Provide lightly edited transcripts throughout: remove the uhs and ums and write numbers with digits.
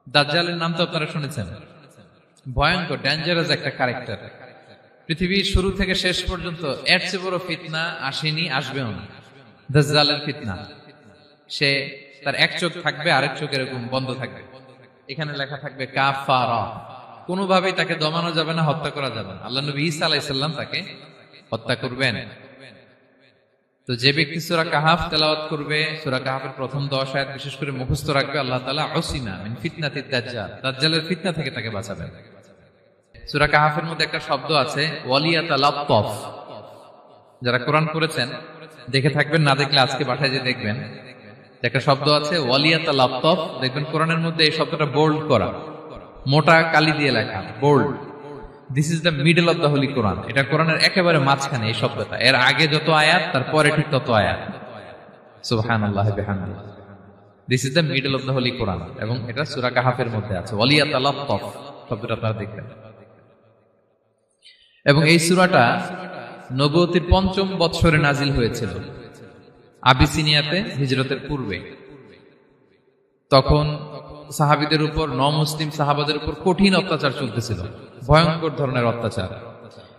দাজ্জালের নাম তো আপনারা শুনেছেন। ভয়ঙ্কর ডেঞ্জারাস একটা ক্যারেক্টার। পৃথিবীর শুরু থেকে শেষ পর্যন্ত এর চেয়ে বড় ফিতনা আসেনি, আসবেও না। দাজ্জালের ফিতনা। সে তার এক চোখ থাকবে, আরেক চোখ এরকম বন্ধ থাকবে, এখানে লেখা থাকবে কাফারা। কোনোভাবেই তাকে দমানো যাবে না, হত্যা করা যাবে না। আল্লাহ নবী ঈসা আলাইহিস সালাম তাকে হত্যা করবেন। তো যে ব্যক্তি সূরা কাহাফ তেলাওয়াত করবে, সূরা কাহাফের প্রথম 10 আয়াত বিশেষ করে মুখস্থ রাখবে, আল্লাহ তাআলা উসিমা মিন ফিতনাতিদ দাজ্জাল, দাজ্জালের ফিতনা থেকে তাকে বাঁচাবেন। সূরা কাহাফের মধ্যে একটা শব্দ আছে ওয়ালিয়াতালাত্তাফ। যারা কোরআন পড়েছেন দেখে থাকবেন, না দেখলে আজকে বাসায় যে দেখবেন, একটা শব্দ আছে ওয়ালিয়াতালাত্তাফ। দেখবেন কোরআনের মধ্যে এই শব্দটা বোল্ড করা, মোটা কালি দিয়ে লেখা, bold. This is the middle of the holy Quran. এটা কোরআনের একেবারে মাঝখানে এই শব্দটা। এর আগে যত আয়াত, তারপরে ঠিক তত আয়াত। সুবহানাল্লাহি বিহামদিহি। This is the middle of the holy Quran, এবং এটা সূরা কাহাফের মধ্যে আছে ওয়ালিয়াতালাত্তাফ শব্দটা আপনারা দেখবেন। এবং এই সূরাটা নবুয়তির ৫ম বৎসরে নাজিল হয়েছিল, আবিসিনিয়াতে, হিজরতের পূর্বে। তখন সাহাবীদের উপর, মুসলিম সাহাবাদের উপর কঠিন অত্যাচার চলতেছিল, ভয়ঙ্কর ধরনের অত্যাচার।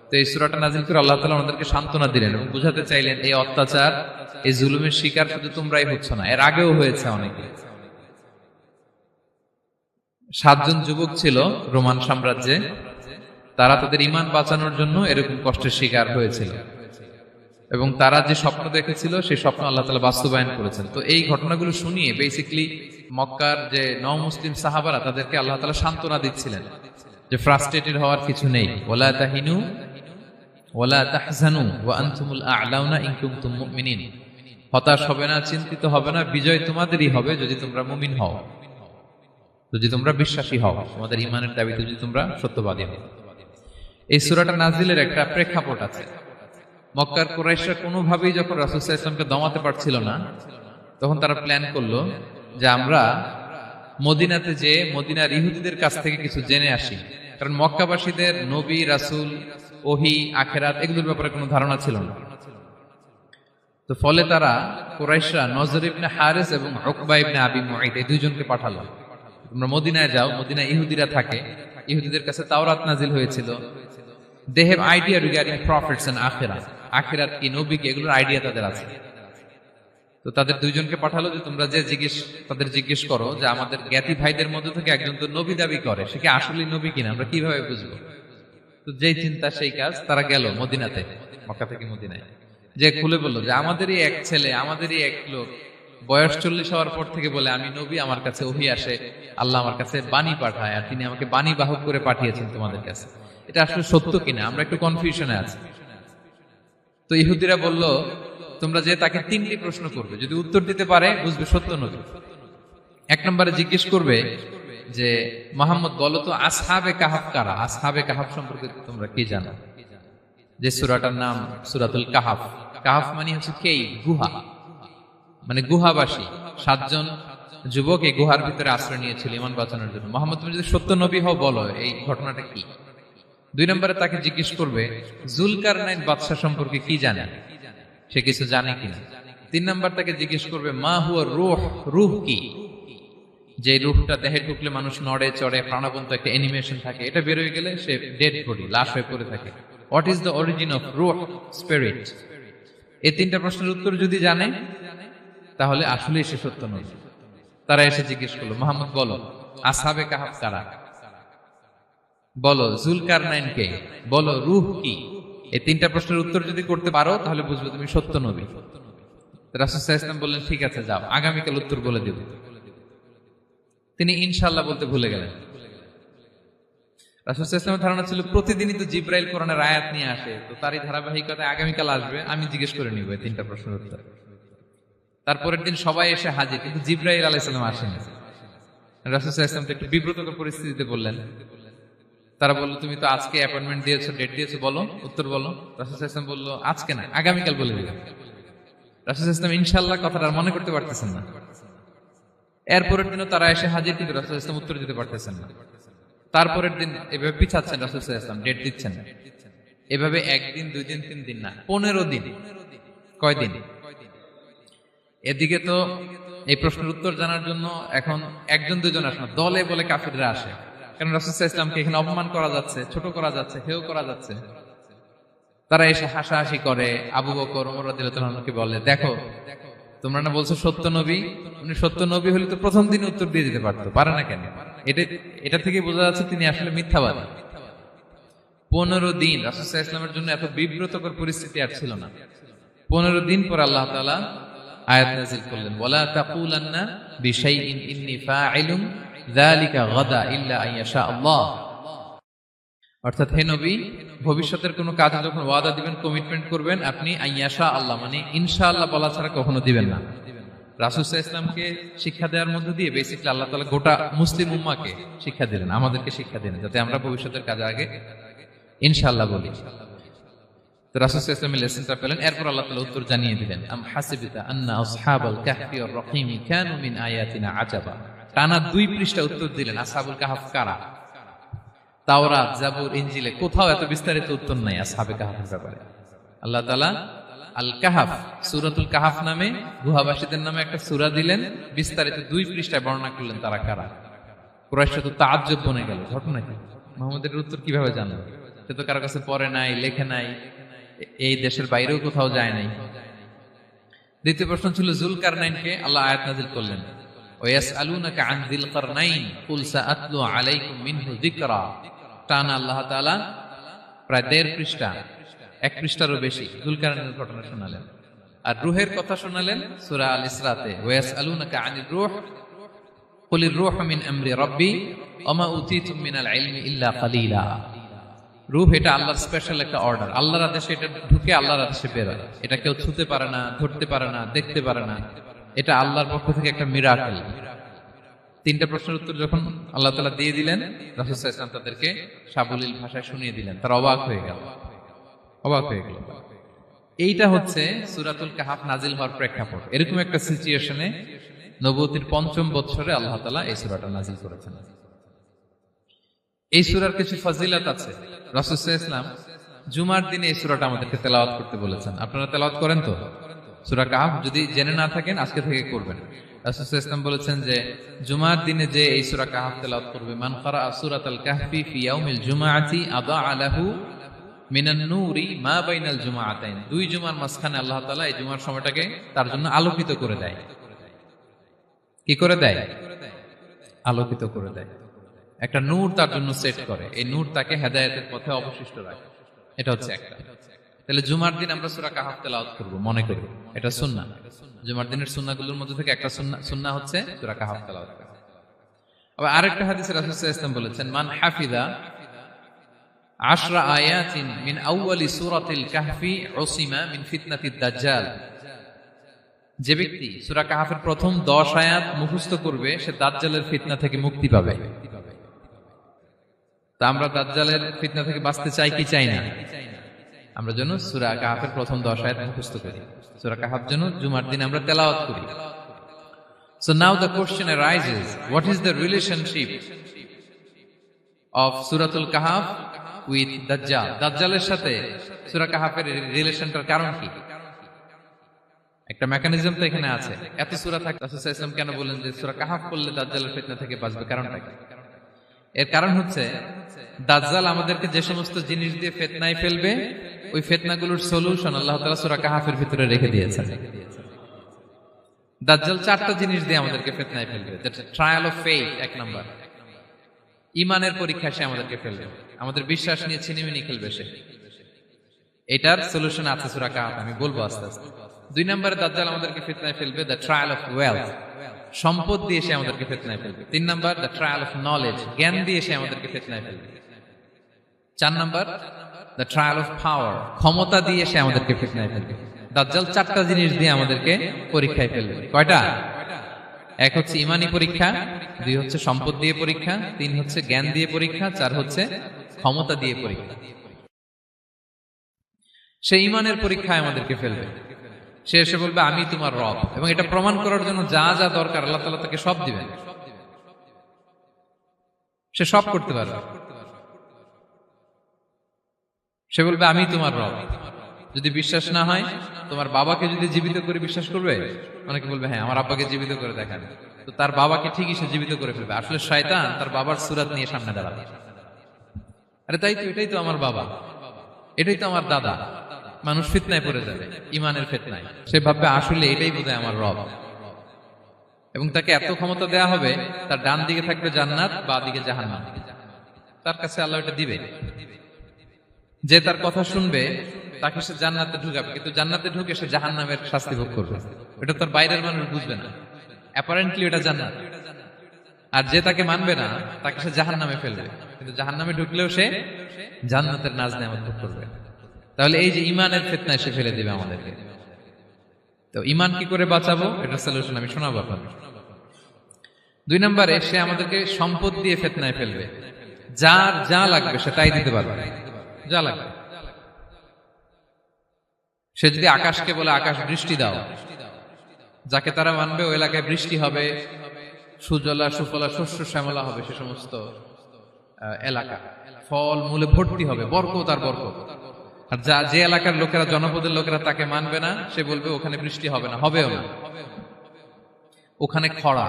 তো এই সূরাটা নাজিল করে আল্লাহ তাআলা আমাদেরকে সান্ত্বনা দিলেন এবং বুঝাতে চাইলেন এই অত্যাচার, এই জুলুমের শিকার শুধু তোমরাই হচ্ছ না, এর আগেও হয়েছে অনেকে। 7 জন যুবক ছিল রোমান সাম্রাজ্যে, তারা তাদের ঈমান বাঁচানোর জন্য এরকম কষ্টের শিকার হয়েছিল, এবং তারা যে স্বপ্ন দেখেছিল সেই স্বপ্ন আল্লাহ তাআলা বাস্তবায়ন করেছেন। তো এই ঘটনাগুলো শুনিয়ে বেসিক্যালি মক্কার যে মুসলিম সাহাবারা, তাদেরকে আল্লাহ তাআলা সান্ত্বনা দিচ্ছিলেন যে ফ্রাস্ট্রেটেড হওয়ার কিছু নেই। ওয়ালা তাহিনু ওয়ালা তাহজানু ওয়া আনতুমুল আ'লাউনা ইন কুনতুম মুমিনিন। হতাশ হবে না, চিন্তিত হবে না, বিজয় তোমাদেরই হবে যদি তোমরা মুমিন হও, যদি তোমরা বিশ্বাসী হও, তোমাদের ঈমানের দাবিতে যদি তোমরা সত্যবাদী হও। এই সূরাটা নাজিলের একটা প্রেক্ষাপট আছে। মক্কার কুরাইশরা কোনোভাবেই যখন রাসূল সাল্লাল্লাহু আলাইহি ওয়াসাল্লামকে দমাতে পারছিল না, তখন তারা প্ল্যান করলো যে আমরা মদিনাতে যে মদিনার ইহুদিদের কাছ থেকে কিছু জেনে আসি। কারণ মক্কাবাসীদের নবী, রাসূল, ওহী, আখিরাত এগুলোর ব্যাপারে কোনো ধারণা ছিল না। তো ফলে তারা কুরাইশরা নজর ইবনে হারিস এবং উকবা ইবনে আবি মুঈত এই দুইজনকে পাঠালো, তোমরা মদিনায় যাও, মদিনায় ইহুদিরা থাকে, ইহুদিদের কাছে তাওরাত নাজিল হয়েছিল। They have idea regarding prophets and আখিরাত, আখিরাত কি, নবী কি, এগুলোর আইডিয়া তাদের আছে। তো তাদের দুইজনকে পাঠালো যে তোমরা যে তাদের জিজ্ঞেস করো যে আমাদের জ্ঞাতি ভাইদের মধ্যে থেকে একজন তো নবী দাবি করে, সে কি আসলেই নবী কিনা, আমরা কিভাবে বুঝবো? তো যেই চিন্তা সেই কাজ, তারা গেল মদিনাতে, মক্কা থেকে মদিনায়, যে খুলে বললো যে আমাদেরই এক ছেলে, আমাদেরই এক লোক বয়স 40 হওয়ার পর থেকে বলে আমি নবী, আমার কাছে ওহী আসে, আল্লাহ আমার কাছে বাণী পাঠায়, আর তিনি আমাকে বাণী বাহক করে পাঠিয়েছেন তোমাদের কাছে। এটা আসলে সত্য কিনা, আমরা একটু কনফিউশনে আছি। তো ইহুদিরা বলল তোমরা যে তাকে 3টি প্রশ্ন করবে, যদি উত্তর দিতে পারে বুঝবে সত্য নবী। 1 নম্বরে জিজ্ঞেস করবে যে মুহাম্মদ বলো তো আসহাবে কাহাফ কারা, আসহাবে কাহাফ সম্পর্কে তোমরা কি জানো? যে সূরাটার নাম সূরাতুল কাহাফ। কাহাফ মানে হচ্ছে কেইভ, গুহা, মানে গুহাবাসী। 7 জন যুবক এই গুহার ভিতরে আশ্রয় নিয়েছিল ঈমান বাঁচানোর জন্য। মুহাম্মদ তুমি যদি সত্য নবী হও বলো এই ঘটনাটা কি। 2 নম্বরে তাকে জিজ্ঞেস করবে জুলকারনাইন বাদশা সম্পর্কে কি জানে, সে কিছু জানে কিনা। 3 নম্বর তাকে জিজ্ঞেস করবে মা হুয়া রূহ, রূহ কি, যে রূহটা দেহে ঢুকলে মানুষ নড়ে চড়ে, প্রাণবন্ত একটা অ্যানিমেশন থাকে, এটা বের হয়ে গেলে সে ডেড বডি, লাশ হয়ে পড়ে থাকে। What is the origin of রূহ, স্পিরিট। এই 3টা প্রশ্নের উত্তর যদি জানে তাহলে আসলেই সে সত্য নবী। তারা এসে জিজ্ঞেস করলো মুহাম্মদ বলো আসহাবে কাহাফ কারা, বলো জুলকারনাইন কে, বলো রূহ কি। এই 3টা প্রশ্নের উত্তর যদি করতে পারো তাহলে বুঝবে তুমি সত্য নবী। রাসূল সাল্লাল্লাহু আলাইহি ওয়াসাল্লাম বললেন ঠিক আছে যাও, আগামীকাল উত্তর বলে দেব। তিনি ইনশাআল্লাহ বলতে ভুলে গেলেন। রাসূল সাল্লাল্লাহু আলাইহি ওয়াসাল্লামের ধারণা ছিল প্রতিদিনই তো জিবরাইল কোরআনের আয়াত নিয়ে আসে, তো তারই ধারাবাহিকতায় আগামীকাল আসবে, আমি জিজ্ঞেস করে নিব এই 3টা প্রশ্নের উত্তর। তারপরের দিন সবাই এসে হাজির, কিন্তু জিবরাইল আলাইহিস সালাম আসেনি। রাসূল সাল্লাল্লাহু আলাইহি ওয়াসাল্লাম একটু বিব্রতকর পরিস্থিতিতে বললেন। তারা বলল তুমি তো আজকে অ্যাপয়েন্টমেন্ট দিয়েছো, ডেট দিয়েছো, বলো উত্তর বলো। রাসূল সাল্লাল্লাহু আলাইহি ওয়াসাল্লাম বলল আজকে না, আগামীকাল বলে দিলাম। রাসূল সাল্লাল্লাহু আলাইহি ওয়াসাল্লাম ইনশাআল্লাহ কথাটা আর মনে করতে পারতেছেন না। এরপরের দিনও তারা এসে হাজির, কিন্তু রাসূল সাল্লাল্লাহু আলাইহি ওয়াসাল্লাম উত্তর দিতে পারতেছেন না। তারপরের দিন এভাবে পিছাচ্ছেন, রাসূল সাল্লাল্লাহু আলাইহি ওয়াসাল্লাম ডেট দিচ্ছেন না। এভাবে 1 দিন 2 দিন 3 দিন না, 15 দিন। কয় দিন? এদিকে তো এই প্রশ্নের উত্তর জানার জন্য এখন একজন দুজন আসে না, দলে বলে কাফিররা আসে। কারণ রাসূল সাল্লাল্লাহু আলাইহি ওয়াসাল্লামকে এখানে অপমান করা যাচ্ছে, ছোট করা যাচ্ছে, হেয় করা যাচ্ছে। তারা এসে হাসাহাসি করে। আবু বকর, ওমর রাদিয়াল্লাহু আনহুকে বলে, দেখো তোমরা না বলছো সত্য নবী, উনি সত্য নবী হলে তো প্রথম দিন উত্তর দিয়ে দিতে পারতো, পারে না কেন? এটা থেকে বোঝা যাচ্ছে তিনি আসলে মিথ্যাবাদী। 15 দিন রাসূল সাল্লাল্লাহু আলাইহি ওয়াসাল্লামের জন্য এত বিব্রতকর পরিস্থিতি আর ছিল না। 15 দিন পর আল্লাহ তাআলা আয়াত নাযিল করলেন, ওয়ালা তাকুলান্না বিশাইইন ইন্নী ফাইলুন যালিকা গাদা ইল্লা আইয়াশা আল্লাহ। অর্থাৎ হে নবী, ভবিষ্যতের কোনো কাজে যখন ওয়াদা দিবেন, কমিটমেন্ট করবেন, আপনি আইয়াশা আল্লাহ মানে ইনশাআল্লাহ বলা ছাড়া কখনো দিবেন না। রাসূল সাল্লাল্লাহু আলাইহি ওয়াসাল্লামকে শিক্ষা দেওয়ার মধ্য দিয়ে বেসিক্যালি আল্লাহ তাআলা গোটা মুসলিম উম্মাহকে শিক্ষা দিলেন, আমাদেরকে শিক্ষা দিলেন, যাতে আমরা ভবিষ্যতের কাজে আগে ইনশাআল্লাহ বলি। তো রাসূল সাল্লাল্লাহু আলাইহি ওয়াসাল্লাম লেসনটা পেলেন। এরপর আল্লাহ তাআলা উত্তর জানিয়ে দিলেন, আম হাসিবিতা আন্না আসহাবাল কাহফি ওয়ার রহিমি কানু মিন আয়াতিনা আজাবা। টানা 2 পৃষ্ঠা উত্তর দিলেন আসহাবুল কাহফ কারা। তাওরাত, জাবুর, ইনজিলে কোথাও এত বিস্তারিত উত্তর নাই আসহাবে কাহফের ব্যাপারে। আল্লাহ তাআলা আল কাহফ, সূরাতুল কাহফ নামে গুহাবাসীদের নামে একটা সূরা দিলেন, বিস্তারিত 2 পৃষ্ঠায় বর্ণনা করলেন তারা কারা। কুরাইশরা তো তাআজ্জুব বনে গেল, ঘটনা কি, মুহাম্মদের উত্তর কিভাবে জানলো? সে তো কারো কাছে পড়ে নাই, লেখে নাই, এই দেশের বাইরেও কোথাও যায় নাই। দ্বিতীয় প্রশ্ন ছিল যুলকারনাইনকে আল্লাহ আয়াত নাযিল করলেন, ওয়াসআলুনাকা আন যিলকারনাইন কুল সাআতলু আলাইকুম মিনহু যিকরা। টানা আল্লাহ তাআলা প্রায় 1.5 পৃষ্ঠা, 1 পৃষ্ঠারও বেশি যুলকারনাইনের ঘটনা শোনালেন। আর রূহের কথা শোনালেন সূরা আল ইসরাতে, ওয়াসআলুনাকা আনির রূহ কুলির রূহু মিন আমরি রাব্বি ওয়া মা উতীতুম মিনাল ইলমি ইল্লা কালিলা। রূহ এটা আল্লাহর স্পেশাল একটা অর্ডার, আল্লাহর আদেশে এটা ঢুকে আল্লাহর আদেশে বের হয়। এটা কেউ ছুঁতে পারে না, ধরতে পারে না, দেখতে পারে না, এটা আল্লাহর পক্ষ থেকে একটা মিরাকেল। 3টা প্রশ্নের উত্তর যখন আল্লাহ তাআলা দিয়ে দিলেন, রাসূল সাল্লাল্লাহু আলাইহি ওয়াসাল্লাম তাদেরকে সাবলীল ভাষায় শুনিয়ে দিলেন। তারা অবাক হয়ে গেল। এইটা হচ্ছে সূরাতুল কাহফ নাজিল হওয়ার প্রেক্ষাপট। এরকম একটা সিচুয়েশনে নবুয়তির 5ম বছরে আল্লাহ তাআলা এই সূরাটা নাজিল করেছেন। এই সূরার কিছু ফজিলত আছে। রাসূল সাল্লাল্লাহু আলাইহি ওয়াসাল্লাম জুমার দিনে এই সূরাটা আমাদেরকে তেলাওয়াত করতে বলেছেন। আপনারা তেলাওয়াত করেন তো? সূরা কাহফ যদি জেনে না থাকেন আজকে থেকে করবেন। রাসূল সাল্লাল্লাহু আলাইহি ওয়াসাল্লাম বলেছেন যে জুমার দিনে যে এই সূরা কাহফ তেলাওয়াত করবে, মান ক্বারাআ সূরাতাল কাহফি ফি ইয়াউমিল জুমআতি আদাআ লাহু মিনান নূরি মা বাইনাল জুমআতাইন। 2 জুমার মাঝখানে আল্লাহ তাআলা এই জুমার সময়টাকে তার জন্য আলোকিত করে দেয়। কি করে দেয়? আলোকিত করে দেয়। একটা নূর তার জন্য সেট করে, এই নূর তাকে হেদায়েতের পথে অবশিষ্ট রাখে। এটা হচ্ছে একটা। তাহলে জুমার দিন আমরা সূরা কাহফ তেলাওয়াত করব, মনে করি এটা সুন্নাহ। জুমার দিনের সুন্নাহগুলোর মধ্যে থেকে একটা সুন্নাহ হচ্ছে সূরা কাহফ তেলাওয়াত করা। আবার আরেকটা হাদিসে রাসূল সাল্লাল্লাহু আলাইহি ওয়াসাল্লাম বলেছেন, মান হাফিযা 10 আয়াতিন মিন আউয়ালি সূরাতিল কাহফি উসিমা মিন ফিতনাতিদ দাজ্জাল। যে ব্যক্তি সূরা কাহফের প্রথম 10 আয়াত মুখস্থ করবে সে দাজ্জালের ফিতনা থেকে মুক্তি পাবে। তা আমরা দাজ্জালের ফিতনা থেকে বাঁচতে চাই কি চাই না? আমরা যেন সূরা কাহফের প্রথম 10 আয়াত মুখস্থ করি, সূরা কাহফ যেন জুমার দিন আমরা তেলাওয়াত করি। So now the question arises, what is the relationship of Suratul Kahf with Dajjal? দাজ্জালের সাথে সূরা কাহফের রিলেশনটার কারণ কি? একটা মেকানিজম তো এখানে আছে। এত সূরা থাকে, রাসূল সাল্লাল্লাহু আলাইহি ওয়াসাল্লাম কেন বলেন যে সূরা কাহফ পড়লে দাজ্জালের ফিতনা থেকে বাঁচবে? কারণটা কি? এর কারণ হচ্ছে দাজ্জাল আমাদেরকে যে সমস্ত জিনিস দিয়ে ফিতনায় ফেলবে, ওই ফিতনাগুলোর সলিউশন আল্লাহ তাআলা সূরা কাহফের ভিতরে রেখে দিয়েছেন। দাজ্জাল 4টা জিনিস দিয়ে আমাদেরকে ফিতনায় ফেলবে। That's trial of faith, 1 number. ঈমানের পরীক্ষা সে আমাদেরকে ফেলবে, আমাদের বিশ্বাস নিয়ে ছিনিমিনি খেলবে সে। এটার সলিউশন আছে সূরা কাহফ, আমি বলবো আস্তে আস্তে। 2 নম্বরে দাজ্জাল আমাদেরকে ফিতনায় ফেলবে, দ্য ট্রায়াল অফ ওয়েলথ, সম্পদ দিয়ে সে আমাদেরকে ফিতনায় ফেলবে। 3 number the trial of knowledge, জ্ঞান দিয়ে সে আমাদেরকে ফিতনায় ফেলবে। 4 number the trial of power, ক্ষমতা দিয়ে সে আমাদেরকে ফিতনায় ফেলবে। দাজ্জাল 4টা জিনিস দিয়ে আমাদেরকে পরীক্ষায় ফেলবে। কয়টা? 1 হচ্ছে ঈমানি পরীক্ষা, 2 হচ্ছে সম্পদ দিয়ে পরীক্ষা, 3 হচ্ছে জ্ঞান দিয়ে পরীক্ষা, 4 হচ্ছে ক্ষমতা দিয়ে পরীক্ষা। সে ঈমানের পরীক্ষায় আমাদেরকে ফেলবে। সে এসে বলবে আমি তোমার রব, এবং এটা প্রমাণ করার জন্য যা যা দরকার আল্লাহ তাআলা তাকে সব দিবেন। সে সব করতে পারবে। সে বলবে আমি তোমার রব। যদি বিশ্বাস না হয়, তোমার বাবাকে যদি জীবিত করে বিশ্বাস করবে? অনেকে বলবে হ্যাঁ আমার আব্বাকে জীবিত করে দেখান। তো তার বাবাকে ঠিকই সে জীবিত করে ফেলবে। আসলে শয়তান তার বাবার সুরাত নিয়ে সামনে দাঁড়াবে। আরে তাই তো, এটাই তো আমার বাবা, এটাই তো আমার দাদা। মানুষ ফিতনায় পড়ে যাবে, ইমানের ফিতনায়। সে ভাববে আসলে এটাই বোধহয় আমার রব। এবং তাকে এত ক্ষমতা দেয়া হবে, তার ডান দিকে থাকবে জান্নাত, বাঁ দিকে জাহান্নাম। তার কাছে আল্লাহ এটা দিবে। যে তার কথা শুনবে তাকে সে জান্নাতে ঢুকাবে, কিন্তু জান্নাতে ঢুকে সে জাহান্নামের শাস্তি ভোগ করবে। এটা তার বাইরের মানুষ বুঝবে না, অ্যাপারেন্টলি এটা জান্নাত। আর যে তাকে মানবে না তাকে সে জাহান্নামে ফেলবে, কিন্তু জাহান্নামে ঢুকলেও সে জান্নাতের নাজ নেয়ামত ভোগ করবে। তাহলে এই যে ইমানের ফিতনায় সে ফেলে দিবে আমাদেরকে। তো ইমান কি করে বাঁচাবো, এটা সলিউশন আমি শোনাবো আপনাদের। 2 নম্বরে, সে আমাদেরকে সম্পদ দিয়ে ফিতনায় ফেলবে। যার যা লাগবে সে তাই দিতে পারবে, যা লাগবে। সে যদি আকাশকে বলে আকাশ বৃষ্টি দাও, যাকে তারা মানবে ওই এলাকায় বৃষ্টি হবে, সুজলা সুফলা শস্য শ্যামলা হবে সে সমস্ত এলাকা, ফল মূলে ভর্তি হবে, বরকত আর বরকত। আর যে এলাকার লোকেরা, জনপদের লোকেরা তাকে মানবে না, সে বলবে ওখানে বৃষ্টি হবে না, হবেও না। ওখানে খরা,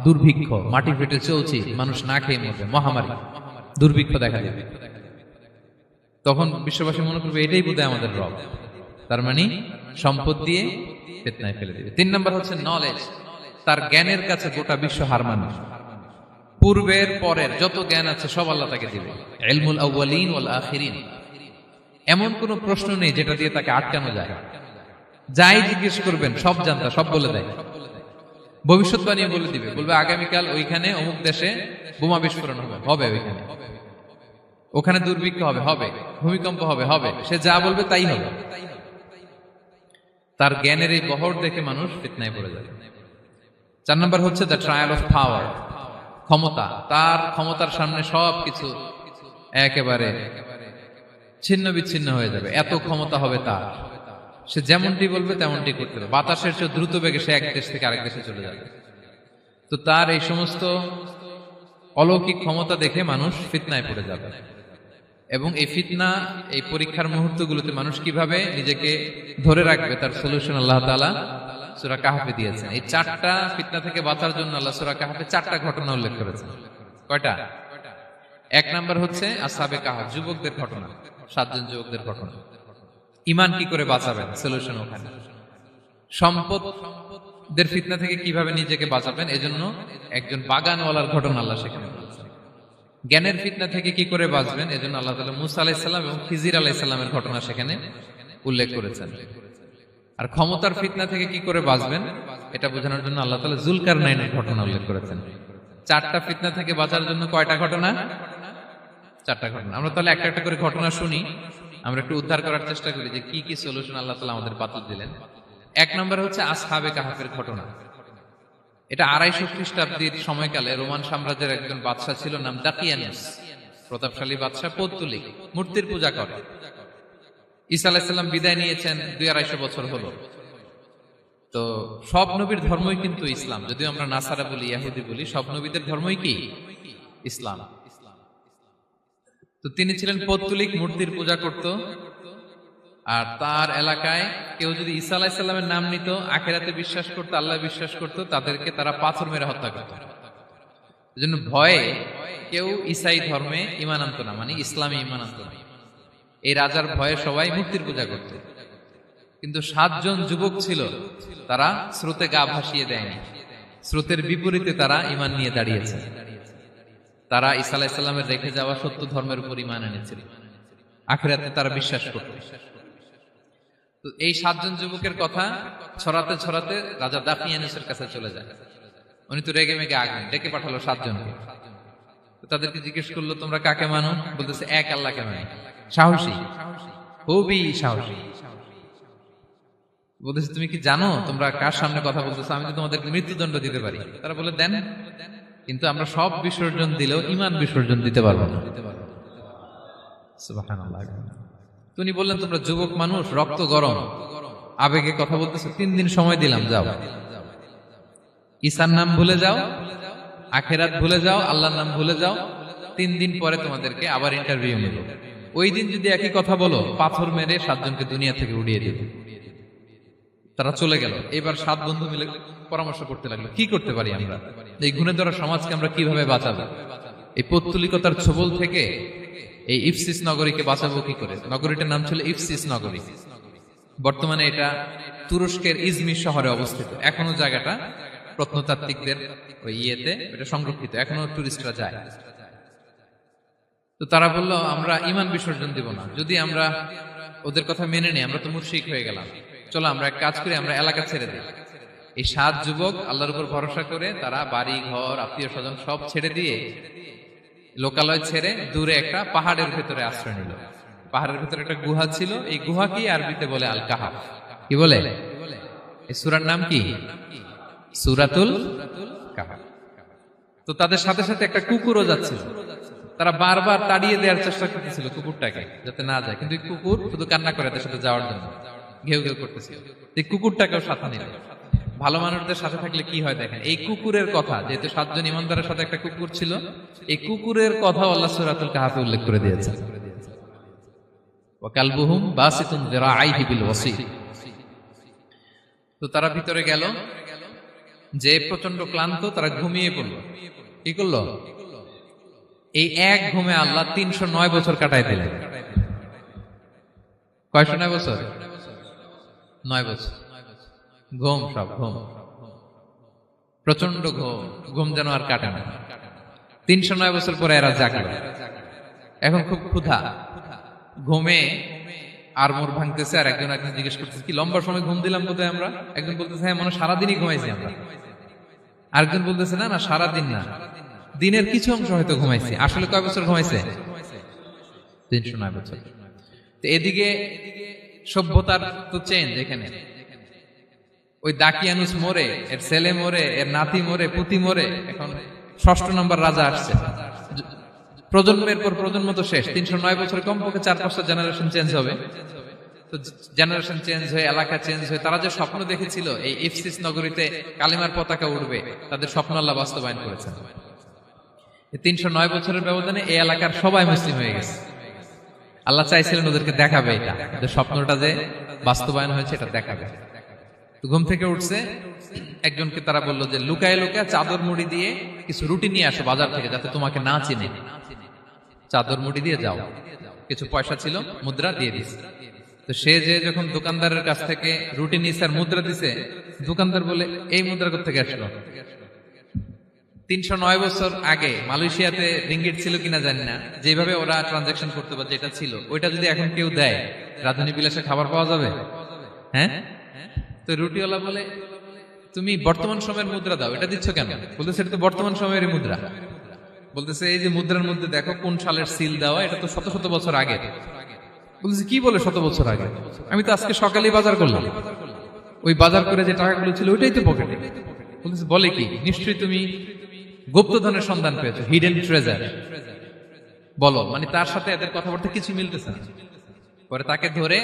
দুর্ভিক্ষ, মাটি ফেটে চলছে, মানুষ না খেয়ে মরবে, মহামারী, দুর্ভিক্ষ দেখা দেবে। তখন বিশ্ববাসী মনে করবে এটাই বোধহয় আমাদের রব। তার মানে সম্পদ দিয়ে ফিতনায় ফেলে দিবে। 3 নম্বর হচ্ছে নলেজ। তার জ্ঞানের কাছে গোটা বিশ্ব হার মানবে। পূর্বের পরের যত জ্ঞান আছে সব আল্লাহ তাকে দিবে। ইলমুল আউয়ালিন ওয়াল আখিরিন। এমন কোন প্রশ্ন নেই যেটা দিয়ে তাকে আটকানো যায়। যাই জিজ্ঞেস করবেন সব জানতা, সব বলে দেয়। ভবিষ্যৎবাণী বলে দিবে, বলবে আগামীকাল ওইখানে অমুক দেশে বোমা বিস্ফোরণ হবে, হবে ওইখানে, ওখানে দুর্ভিক্ষ হবে, হবে, ভূমিকম্প হবে, হবে। সে যা বলবে তাই হবে। তার জ্ঞানের এই বহর দেখে মানুষ ফিতনায় পড়ে যাবে। 4 নম্বর হচ্ছে দ্য ট্রায়াল অফ পাওয়ার, ক্ষমতা। তার ক্ষমতার সামনে সবকিছু একেবারে ছিন্ন বিচ্ছিন্ন হয়ে যাবে, এত ক্ষমতা হবে তার। সে যেমনটি বলবে তেমনটি করতে হবে। বাতাসের চেয়ে দ্রুত বেগে সে এক দেশ থেকে আরেক দেশে চলে যাবে। তো তার এই সমস্ত অলৌকিক ক্ষমতা দেখে মানুষ ফিতনায় পড়ে যাবে। এবং এই ফিতনা, এই পরীক্ষার মুহূর্তগুলোতে মানুষ কিভাবে নিজেকে ধরে রাখবে তার সলিউশন আল্লাহ তাআলা সূরা কাহফে দিয়েছেন। এই 4টা ফিতনা থেকে বাঁচার জন্য আল্লাহ সূরা কাহফে 4টা ঘটনা উল্লেখ করেছেন। কয়টা? 1 নাম্বার হচ্ছে আসহাবে কাহফ, যুবকদের ঘটনা, 7 জন যুবকদের ঘটনা। ঈমান কি করে বাঁচাবেন, সলিউশন ওখানে। সম্পদের ফিতনা থেকে কিভাবে নিজেকে বাঁচাবেন, এজন্য একজন বাগানওয়ালার ঘটনা আল্লাহ সেখানে বলেছেন। জ্ঞানের ফিতনা থেকে কি করে বাঁচবেন, এজন্য আল্লাহ তাআলা মুসা আলাইহিস সালাম এবং খিজির আলাইহিস সালামের ঘটনা সেখানে উল্লেখ করেছেন। আর ক্ষমতার ফিতনা থেকে কি করে বাঁচবেন এটা বোঝানোর জন্য আল্লাহ তাআলা যুলকারনাইনের ঘটনা উল্লেখ করেছেন। 4টা ফিতনা থেকে বাঁচার জন্য কয়টা ঘটনা? 4টা ঘটনা। আমরা তাহলে একটা একটা করে ঘটনা শুনি, আমরা একটু উদ্ধার করার চেষ্টা করি যে কি কি সলিউশন আল্লাহ তাআলা আমাদের বাতলে দিলেন। 1 নম্বর হচ্ছে আসহাবে কাহফের ঘটনা। এটা 250 খ্রিস্টাব্দের সময়কালে রোমান সাম্রাজ্যের একজন বাদশা ছিল, নাম দাকিয়ানুস। প্রতাপশালী বাদশা, পৌত্তলিক, মূর্তির পূজা করে। ঈসা আলাইহিস সালাম বিদায় নিয়েছেন, 250 বছর হলো। তো সব নবীর ধর্মই কিন্তু ইসলাম, যদিও আমরা নাসারা বলি, ইহুদি বলি, সব নবীদের ধর্মই কি ইসলাম। তো তিনি ছিলেন পৌত্তলিক, মূর্তির পূজা করত। আর তার এলাকায় কেউ যদি ঈসা আলাইহিস সালামের নাম নিত, আখিরাতে বিশ্বাস করত, আল্লাহ বিশ্বাস করত, তাদেরকে তারা পাথর মেরে হত্যা করত। এজন্য ভয়ে কেউ ঈসাই ধর্মে ঈমান আনতো না, মানে ইসলামে ঈমান আনতো না। এই রাজার ভয়ে সবাই মূর্তির পূজা করত। কিন্তু 7 জন যুবক ছিল, তারা স্রোতে গা ভাসিয়ে দেয়নি। স্রোতের বিপরীতে তারা ঈমান নিয়ে দাঁড়িয়েছে। তারা ঈসা আলাইহিস সালামের রেখে যাওয়া সত্য ধর্মের উপর ঈমান এনেছিল, আখিরাতে তারা বিশ্বাস করত। তো এই 7 জন যুবকের কথা ছড়াতে ছড়াতে রাজা দাকিয়ানুসের কাছে চলে যায়। উনি তো রেগে মেগে আগুন, ডেকে পাঠালো 7 জনকে। তো তাদেরকে জিজ্ঞেস করলো তোমরা কাকে মানো? বলতেছে এক আল্লাহকে মানি। সাহসী, খুবই সাহসী। বলতেছে তুমি কি জানো তোমরা কার সামনে কথা বলতেছো? আমি তো তোমাদেরকে মৃত্যুদণ্ড দিতে পারি। তারা বলে দেন, কিন্তু আমরা সব বিসর্জন দিলেও ঈমান বিসর্জন দিতে পারবো না। সুবহানাল্লাহ। তিনি বললেন তোমরা যুবক মানুষ, রক্ত গরম, আবেগে কথা বলতেছো, 3 দিন সময় দিলাম, যাও ঈসার নাম ভুলে যাও, আখিরাত ভুলে যাও, আল্লাহর নাম ভুলে যাও। 3 দিন পরে তোমাদেরকে আবার ইন্টারভিউ নেব। ওই দিন যদি একই কথা বলো, পাথর মেরে 7 জনকে দুনিয়া থেকে উড়িয়ে দেবে। তারা চলে গেল। এবার 7 বন্ধু মিলে পরামর্শ করতে লাগলো, কি করতে পারি আমরা, এই গুণে ধরা সমাজকে আমরা কিভাবে বাঁচাবো, এই পৌত্তলিকতার ছোবল থেকে এই ইফসিস নগরীকে বাঁচাবো কি করে। নগরীটার নাম ছিল ইফসিস নগরী। বর্তমানে এটা তুরস্কের ইজমির শহরে অবস্থিত। এখনো জায়গাটা প্রত্নতাত্ত্বিকদের ওই ইয়েতে এটা সংরক্ষিত, এখনো টুরিস্টরা যায়। তো তারা বলল, আমরা ঈমান বিসর্জন দিব না, যদি আমরা ওদের কথা মেনে নিই আমরা তো মুশরিক হয়ে গেলাম, চলো আমরা এক কাজ করি, আমরা এলাকা ছেড়ে দিই। এই 7 যুবক আল্লাহর উপর ভরসা করে তারা বাড়ি ঘর আত্মীয় স্বজন সব ছেড়ে দিয়ে, লোকালয় ছেড়ে দূরে একটা পাহাড়ের ভেতরে আশ্রয় নিল। পাহাড়ের ভেতরে একটা গুহা ছিল, এই গুহা কি আরবিতে বলে আল কাহাফ। কি বলে? এই সূরার নাম কি? সূরাতুল কাহাফ। তো তাদের সাথে সাথে একটা কুকুরও যাচ্ছিল। তারা বারবার তাড়িয়ে দেওয়ার চেষ্টা করতেছিল কুকুরটাকে, যাতে না যায়, কিন্তু কুকুর শুধু কান্না করে তাদের সাথে যাওয়ার জন্য ঘেউ ঘেউ করতেছিল। এই কুকুরটাকেও সাথে নিল। ভালো মানুষদের সাথে থাকলে কি হয় দেখেন, এই কুকুরের কথা, যেহেতু 7 জন ইমানদারের সাথে একটা কুকুর ছিল, এই কুকুরের কথা আল্লাহ সূরাতুল কাহাফে উল্লেখ করে দিয়েছেন। ওয়া কালবুহুম বাসিতুন যিরাআইহি বিল ওয়াসিল। তো তারা ভিতরে গেল, যে প্রচন্ড ক্লান্ত, তারা ঘুমিয়ে পড়ল। কি করলো? এই এক ঘুমে আল্লাহ 309 বছর কাটাই দিলেন। কয়শো 9 বছর? 9 বছর ঘুম, সব ঘুম, প্রচন্ড ঘুম, ঘুম যেন আর কাটে না। 309 বছর পরে এরা জাগলো। এখন খুব ক্ষুধা, ঘুমে আর মোর ভাঙতেছে। আর একজন জিজ্ঞেস করতেছে, কি লম্বা সময় ঘুম দিলাম বোধহয় আমরা? একজন বলতেছে, হ্যাঁ মনে সারাদিনই ঘুমাইছি আমরা। আরেকজন বলতেছে, না না সারাদিন না, দিনের কিছু অংশ হয়তো ঘুমাইছি। আসলে কয় বছর ঘুমাইছে? 309 বছর। তো এদিকে সভ্যতার তো চেঞ্জ। এখানে ওই দাকিয়ানুস মরে, এর ছেলে মরে, এর নাতি মরে, পুতি মরে, এখন 6ষ্ঠ নম্বর রাজা আসছে। প্রজন্মের পর প্রজন্ম তো শেষ। 309 বছরে কমপক্ষে 4-5টা জেনারেশন চেঞ্জ হবে। তো জেনারেশন চেঞ্জ হয়ে, এলাকা চেঞ্জ হয়ে, তারা যে স্বপ্ন দেখেছিল এই ইফসিস নগরীতে কালিমার পতাকা উঠবে, তাদের স্বপ্ন আল্লাহ বাস্তবায়ন করেছেন। 309 বছরের ব্যবধানে এই এলাকার সবাই মুসলিম হয়ে গেছে। আল্লাহ চাইছিলেন ওদেরকে দেখাবে এটা, যে স্বপ্নটা যে বাস্তবায়ন হয়েছে এটা দেখাবে। তো ঘুম থেকে উঠছে, একজনকে তারা বললো যে লুকায় লুকায় চাদর মুড়ি দিয়ে কিছু রুটি নিয়ে আসো বাজার থেকে, যাতে তোমাকে না চিনে। চাদর মুড়ি দিয়ে যাও। কিছু পয়সা ছিল, মুদ্রা দিয়ে দিস। তো সে যে যখন দোকানদারের কাছ থেকে রুটি নিয়েছে আর মুদ্রা দিছে, দোকানদার বলে, এই মুদ্রা কোত্থেকে আসলো? 309 বছর আগে মালয়েশিয়াতে রিঙ্গিট ছিল কিনা জানি না, যেভাবে ওরা ট্রানজাকশন করতে পারে, যেটা ছিল ওইটা যদি এখন কেউ দেয়, রাজধানী বিলাসে খাবার পাওয়া যাবে? হ্যাঁ। তো রুটিওয়ালা বলে, তুমি বর্তমান সময়ের মুদ্রা দাও, এটা দিচ্ছ কেন? বলতেছে, এটা তো বর্তমান সময়ের মুদ্রা। বলতেছে, এই যে মুদ্রার মধ্যে দেখো কোন সালের সিল দেওয়া, এটা তো শত শত বছর আগে। বলতেছে, কি বলে শত বছর আগে? আমি তো আজকে সকালেই বাজার করলাম, ওই বাজার করে যে টাকাগুলো ছিল ওইটাই তো পকেটে। বলতেছে, বলে কি? নিশ্চয়ই তুমি গুপ্তধনের সন্ধান পেয়েছো, হিডেন ট্রেজার। বলো। মানে তার সাথে এদের কথাবার্তা কিছু মিলতেছে না। পরে তাকে ধরে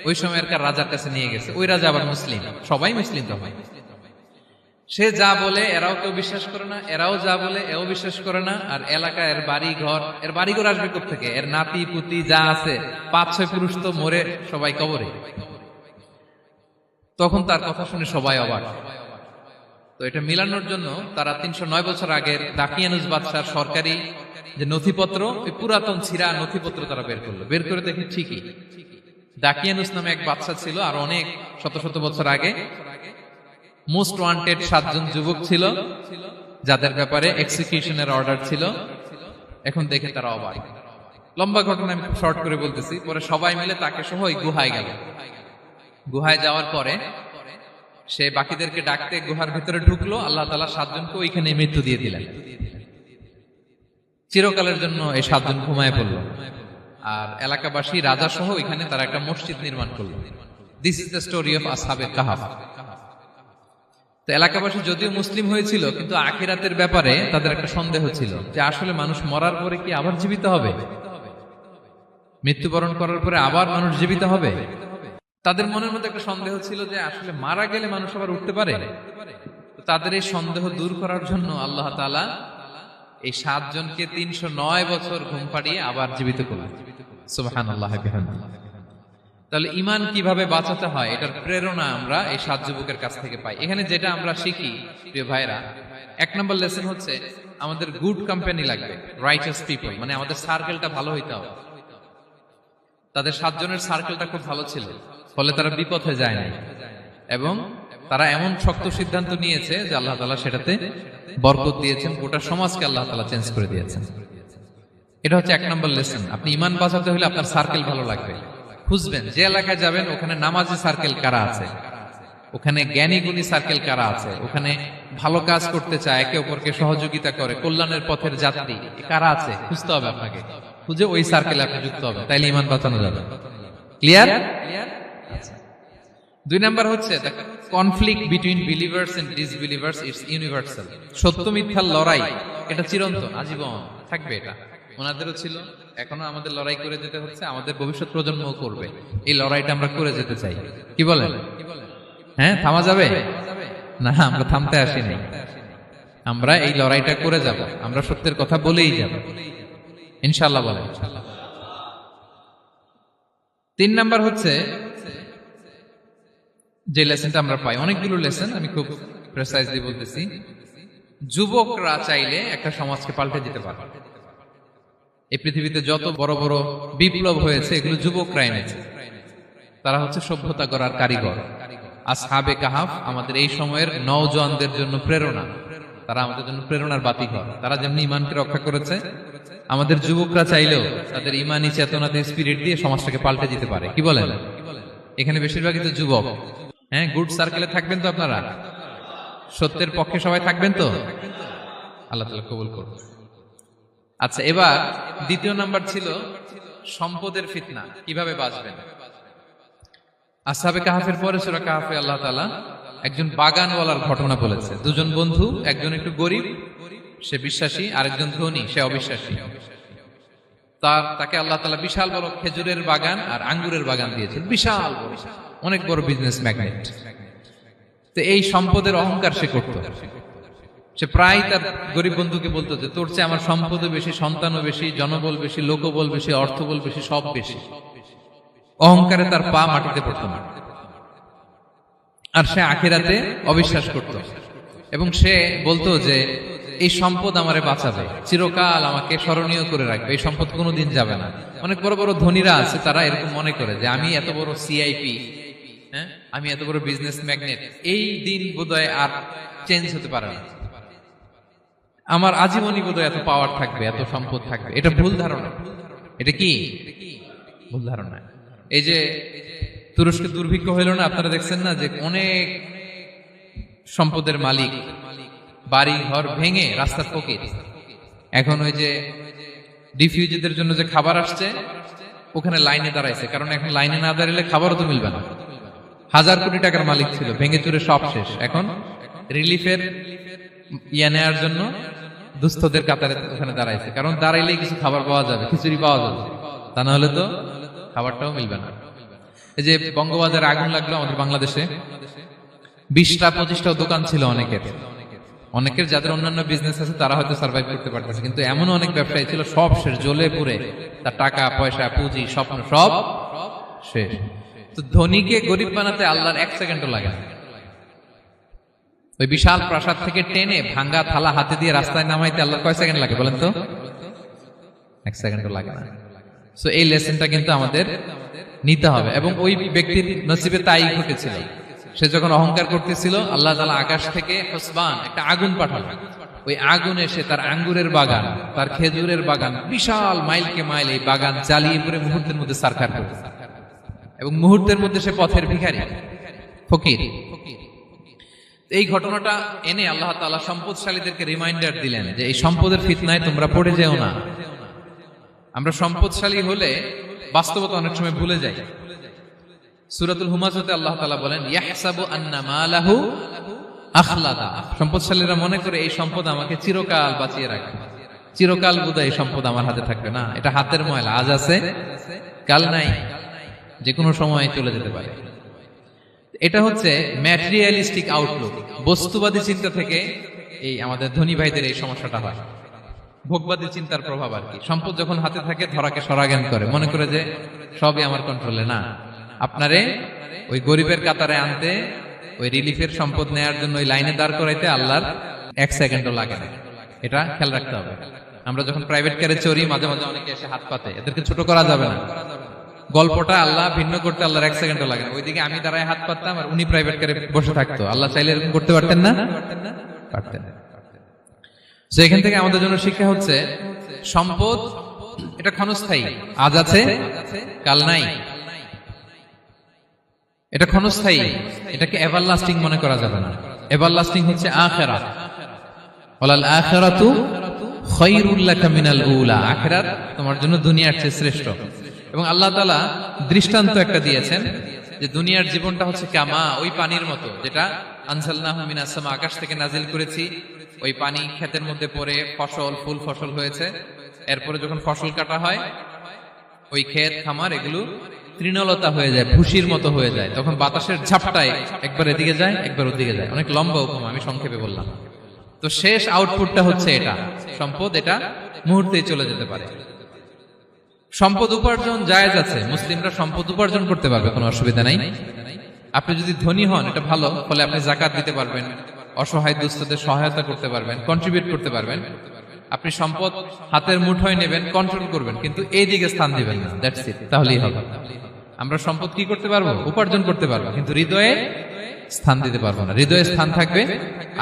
ওই সময়কার রাজার কাছে নিয়ে গেছে। ওই রাজা আবার মুসলিম, সবাই মুসলিম তো হয়। সে যা বলে এরাও কেউ বিশ্বাস করে না, এরাও যা বলে এও বিশ্বাস করে না। আর এলাকা, এর বাড়িঘর আসবে কোত্থেকে? এর নাতি পুতি যা আছে 5-6 পুরুষ তো মরে সবাই কবরে। তখন তার কথা শুনে সবাই অবাক। তো এটা মিলানোর জন্য তারা 309 বছর আগের দাকিয়ানুস বাদশার সরকারি যে নথিপত্র, ওই পুরাতন ছিঁড়া নথিপত্র তারা বের করলো। বের করে দেখে ঠিকই দাকিয়ানুস নামে এক বাদশা ছিল, আর অনেক শত শত বছর আগে মোস্ট ওয়ান্টেড 7 জন যুবক ছিল, যাদের ব্যাপারে এক্সিকিউশনের অর্ডার ছিল। এখন দেখে তারা অবাক। লম্বা ঘটনা আমি শর্ট করে বলতেছি। পরে সবাই মিলে তাকে সহ ওই গুহায় গেল। গুহায় যাওয়ার পরে সে বাকিদেরকে ডাকতে গুহার ভিতরে ঢুকলো। আল্লাহ তাআলা 7 জনকে ওইখানে মৃত্যু দিয়ে দিলেন। চিরকালের জন্য এই 7 জন ঘুমায় পড়লো। আর এলাকাবাসী, রাজা সহ এখানে তারা একটা মসজিদ নির্মাণ করলো। This is the story of আসহাবে কাহাফ। তো এলাকাবাসী যদিও মুসলিম হয়েছিল, কিন্তু আখিরাতের ব্যাপারে তাদের একটা সন্দেহ ছিল, যে আসলে মানুষ মরার পরে কি আবার জীবিত হবে? মৃত্যুবরণ করার পরে আবার মানুষ জীবিত হবে? তাদের মনের মধ্যে একটা সন্দেহ ছিল যে আসলে মারা গেলে মানুষ আবার উঠতে পারে। তাদের এই সন্দেহ দূর করার জন্য আল্লাহ তাআলা এই 7 জনকে 309 বছর ঘুম পাড়িয়ে আবার জীবিত করলেন। সুবহানাল্লাহ বিহামদিহি। তাহলে ঈমান কিভাবে বাঁচাতে হয় এটার প্রেরণা আমরা এই 7 যুবকের কাছ থেকে পাই। এখানে যেটা আমরা শিখি প্রিয় ভাইরা, 1 নম্বর লেসন হচ্ছে আমাদের গুড কোম্পানি লাগবে, রাইটাস পিপল, মানে আমাদের সার্কেলটা ভালো হইতে হবে। তাদের 7 জনের সার্কেলটা খুব ভালো ছিল, ফলে তারা বিপথে যায় না এবং তারা এমন শক্ত সিদ্ধান্ত নিয়েছে যে আল্লাহ তাআলা সেটাতে বরকত দিয়েছেন, গোটা সমাজকে আল্লাহ তাআলা চেঞ্জ করে দিয়েছেন। এটা হচ্ছে 1 নম্বর লেসন। আপনি ঈমান বাঁচাতে হলে আপনার সার্কেল ভালো লাগবে। খুঁজবেন যে এলাকায় যাবেন ওখানে নামাজি সার্কেল কারা আছে, ওখানে জ্ঞানী গুণী সার্কেল কারা আছে, ওখানে ভালো কাজ করতে চায়, একে অপরকে সহযোগিতা করে, কল্যাণের পথের যাত্রী কারা আছে খুঁজতে হবে আপনাকে। খুঁজে ওই সার্কেলে আপনি যুক্ত হবে, তাইলে ঈমান বাঁচানো যাবে। ক্লিয়ার? 2 নাম্বার হচ্ছে conflict between believers and disbelievers it's universal. সত্য মিথ্যার লড়াই এটা চিরন্তন, আজীবন থাকবে। এটা ওনাদেরও ছিল, এখনো আমাদের লড়াই করে যেতে হচ্ছে, আমাদের ভবিষ্যৎ প্রজন্মও করবে। এই লড়াইটা আমরা করে যেতে চাই। কি বলেন? হ্যাঁ, থামা যাবে না? আমরা থামতে আসিনি, আমরা এই লড়াইটা করে যাব, আমরা সত্যের কথা বলেই যাব ইনশাআল্লাহ। বলেন। 3 নাম্বার হচ্ছে যে লেসনটা আমরা পাই, অনেকগুলো লেসন, আমি খুব প্রেসাইজলি বলতেছি। যুবকরা চাইলে একটা সমাজকে পাল্টে দিতে পারে। এই পৃথিবীতে যত বড় বড় বিপ্লব হয়েছে এগুলো যুবকরা এনেছে। তারা হচ্ছে সভ্যতা গড়ার কারিগর। আসহাবে কাহাফ আমাদের এই সময়ের নওজওয়ানদের জন্য প্রেরণা, তারা আমাদের জন্য প্রেরণার বাতিঘর। তারা যেমনি ঈমানকে রক্ষা করেছে, আমাদের যুবকরা চাইলেও তাদের ঈমানি চেতনাতে স্পিরিট দিয়ে সমাজটাকে পাল্টে দিতে পারে। কি বলেন? এখানে বেশিরভাগই তো যুবক। হ্যাঁ, গুড সার্কেলে থাকবেন তো আপনারা? সত্যের পক্ষে সবাই থাকবেন তো? আল্লাহ তাআলা কবুল করুন। আচ্ছা, এবার 2 নাম্বার ছিল সম্পদের ফিতনা, কিভাবে বাঁচবেন। আসহাবে কাহাফের পরে সূরা কাহাফে আল্লাহ তাআলা একজন বাগানওয়ালার ঘটনা বলেছে। 2 জন বন্ধু, একজন একটু গরিব, সে বিশ্বাসী, আরেকজন ধনী, সে অবিশ্বাসী। তাকে আল্লাহ তাআলা বিশাল বড় খেজুরের বাগান আর আঙ্গুরের বাগান দিয়েছেন, বিশাল বড়, অনেক বড় বিজনেস ম্যাগনেট। তো এই সম্পদের অহংকার সে করত। সে প্রায় তার গরিব বন্ধুকে বলতো যে তোর চেয়ে আমার সম্পদও বেশি, সন্তানও বেশি, জনবল বেশি, লোকবল বেশি, অর্থবল বেশি, সব বেশি। অহংকারে তার পা মাটিতে পড়তো না। আর সে আখিরাতে অবিশ্বাস করত এবং সে বলতো যে এই সম্পদ আমারে বাঁচাবে, চিরকাল আমাকে স্মরণীয় করে রাখবে, এই সম্পদ কোনোদিন যাবে না। অনেক বড় বড় ধনীরা আছে, তারা এরকম মনে করে যে আমি এত বড় সিআইপি, হ্যাঁ, আমি এত বড় বিজনেস ম্যাগনেট, এই দিন বোধহয় আর চেঞ্জ হতে পারে না, আমার আজীবনই বোধহয় এত পাওয়ার থাকবে, এত সম্পদ থাকবে। এটা ভুল ধারণা। এটা কি ভুল ধারণা? এই যে তুরস্কে দুর্ভিক্ষ হইল না, আপনারা দেখছেন না যে অনেক সম্পদের মালিক বাড়ি ঘর ভেঙে রাস্তার ফকির। এখন ওই যে ডিফিউজিদের জন্য যে খাবার আসছে ওখানে লাইনে দাঁড়াইছে, কারণ এখন লাইনে না দাঁড়ালে খাবারও তো মিলবে না। 1000 কোটি টাকার মালিক ছিল, ভেঙে চুরে সব শেষ। এখন রিলিফের নেওয়ার জন্য দুস্থদের কাতারে ওখানে দাঁড়াইছে, কারণ দাঁড়াইলেই কিছু খাবার পাওয়া যাবে, খিচুড়ি পাওয়া যাবে, তা না হলে তো খাবারটাও মিলবে না। এই যে বঙ্গবাজারে আগুন লাগলো আমাদের বাংলাদেশে, 20টা-25টা দোকান ছিল অনেকের যাদের অন্যান্য বিজনেস আছে তারা হয়তো সার্ভাইভ করতে পারতেছে, কিন্তু এমন অনেক ব্যবসায়ী ছিল সব শেষ, জ্বলে পুড়ে, তার টাকা পয়সা পুঁজি স্বপ্ন সব শেষ। তো ধনীকে গরিব বানাতে আল্লাহর 1 সেকেন্ডও লাগে না। ওই বিশাল প্রাসাদ থেকে টেনে ভাঙ্গা থালা হাতে দিয়ে রাস্তায় নামাইতে আল্লাহর কয় সেকেন্ড লাগে বলেন তো? 1 সেকেন্ডও লাগে না। সো এই লেসনটা কিন্তু আমাদের নিতে হবে। এবং ওই ব্যক্তির নসিবে তাই ঘটেছিল। সে যখন অহংকার করতেছিল, আল্লাহ তাআলা আকাশ থেকে হুসবান একটা আগুন পাঠালো। ওই আগুন এসে তার আঙ্গুরের বাগান, তার খেজুরের বাগান, বিশাল মাইলকে মাইল এই বাগান জ্বালিয়ে পুরো মুহূর্তের মধ্যে সারখার করে, এবং মুহূর্তের মধ্যে সে পথের ভিখারি, ফকির। এই ঘটনাটা এনে আল্লাহ তাআলা সম্পদশালীদেরকে রিমাইন্ডার দিলেন যে এই সম্পদের ফিতনায় তোমরা পড়ে যেও না। আমরা সম্পদশালী হলে বাস্তবতা অনেক সময় ভুলে যাই। সূরাতুল হুমাজাতে আল্লাহ তাআলা বলেন ইয়াহসাবু আন্না মালাহু আখলাদা। সম্পদশালীরা মনে করে এই সম্পদ আমাকে চিরকাল বাঁচিয়ে রাখবে, চিরকাল বোধহয় এই সম্পদ আমার হাতে থাকবে। না, এটা হাতের ময়লা, আজ আছে কাল নাই, যে কোনো সময় চলে যেতে পারে। এটা হচ্ছে ম্যাটেরিয়ালিস্টিক আউটলুক, বস্তুবাদী চিন্তা থেকে এই আমাদের ধনী ভাইদের এই সমস্যাটা হয়। ভোগবাদী চিন্তার প্রভাব আর কি। সম্পদ যখন হাতে থাকে ধরাকে সরাজ্ঞান করে, মনে করে যে সবই আমার কন্ট্রোলে। না, আপনারে ওই গরিবের কাতারে আনতে, ওই রিলিফের সম্পদ নেয়ার জন্য ওই লাইনে দাঁড় করাইতে আল্লাহর 1 সেকেন্ডও লাগে না। এটা খেয়াল রাখতে হবে। আমরা যখন প্রাইভেট কারে চড়ি, মাঝে মাঝে অনেকে এসে হাত পাতে, এদেরকে ছোট করা যাবে না। গল্পটা আল্লাহ ভিন্ন করতে আল্লাহর 1 সেকেন্ডও লাগে না। ওইদিকে আমি দাঁড়ায় হাত পাততাম আর উনি প্রাইভেট কারে বসে থাকতো। আল্লাহ চাইলে এরকম করতে পারতেন না? পারতেন। তো এখান থেকে আমাদের জন্য শিক্ষা হচ্ছে, সম্পদ এটা ক্ষণস্থায়ী, আজ আছে কাল নাই। এটা ক্ষণস্থায়ী, এটাকে এভারলাস্টিং মনে করা যাবে না। এভারলাস্টিং হচ্ছে আখিরাত। ওয়ালাল আখিরাতু খায়রুল লাকা মিনাল উলা, আখিরাত তোমার জন্য দুনিয়ার চেয়ে শ্রেষ্ঠ। এবং আল্লাহ তাআলা দৃষ্টান্ত একটা দিয়েছেন যে দুনিয়ার জীবনটা হচ্ছে কামা, ওই পানির মতো, যেটা আনজালনাহু মিনাস সামা, আকাশ থেকে নাজিল করেছি। ওই পানি ক্ষেতের মধ্যে পড়ে ফসল, ফুল ফসল হয়েছে। এরপরে যখন ফসল কাটা হয়, ওই ক্ষেত খামার এগুলো তৃণলতা হয়ে যায়, ভুসির মতো হয়ে যায়। তখন বাতাসের ঝাপটায় একবার এদিকে যায়, একবার ওদিকে যায়। অনেক লম্বা উপমা, আমি সংক্ষেপে বললাম। তো শেষ আউটপুটটা হচ্ছে এটা, সম্পদ এটা মুহূর্তেই চলে যেতে পারে। সম্পদ উপার্জন জায়েজ আছে, মুসলিমরা সম্পদ উপার্জন করতে পারবে, কোনো অসুবিধা নাই। আপনি যদি ধনী হন এটা ভালো, ফলে আপনি যাকাত দিতে পারবেন, অসহায় দুস্থদের সহায়তা করতে পারবেন, কন্ট্রিবিউট করতে পারবেন। আপনি সম্পদ হাতের মুঠোয় নেবেন, কন্ট্রোল করবেন, কিন্তু এই দিকে স্থান দিবেন না। দ্যাটস ইট, তাহলেই হবে। আমরা সম্পদ কি করতে পারবো? উপার্জন করতে পারবো, কিন্তু হৃদয়ে স্থান দিতে পারবো না। হৃদয়ে স্থান থাকবে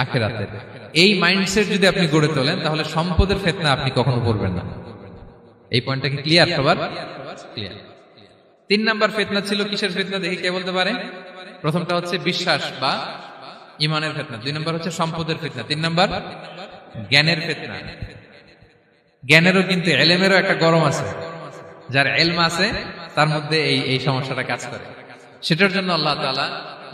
আখিরাতের। এই মাইন্ডসেট যদি আপনি গড়ে তোলেন, তাহলে সম্পদের ফিতনা আপনি কখনো পড়বেন না। এই পয়েন্টটা কি ক্লিয়ার সবার? ক্লিয়ার। 3 নাম্বার ফিতনা ছিল কিসের ফিতনা দেখি কে বলতে পারে? প্রথমটা হচ্ছে বিশ্বাস বা ঈমানের ফিতনা, 2 নাম্বার হচ্ছে সম্পদের ফিতনা, 3 নাম্বার জ্ঞানের ফিতনা। জ্ঞানেরও কিন্তু ইলমেরও একটা গরম আছে। যার ইলম আছে তার মধ্যে এই সমস্যাটা কাজ করে। সেটার জন্য আল্লাহ তাআলা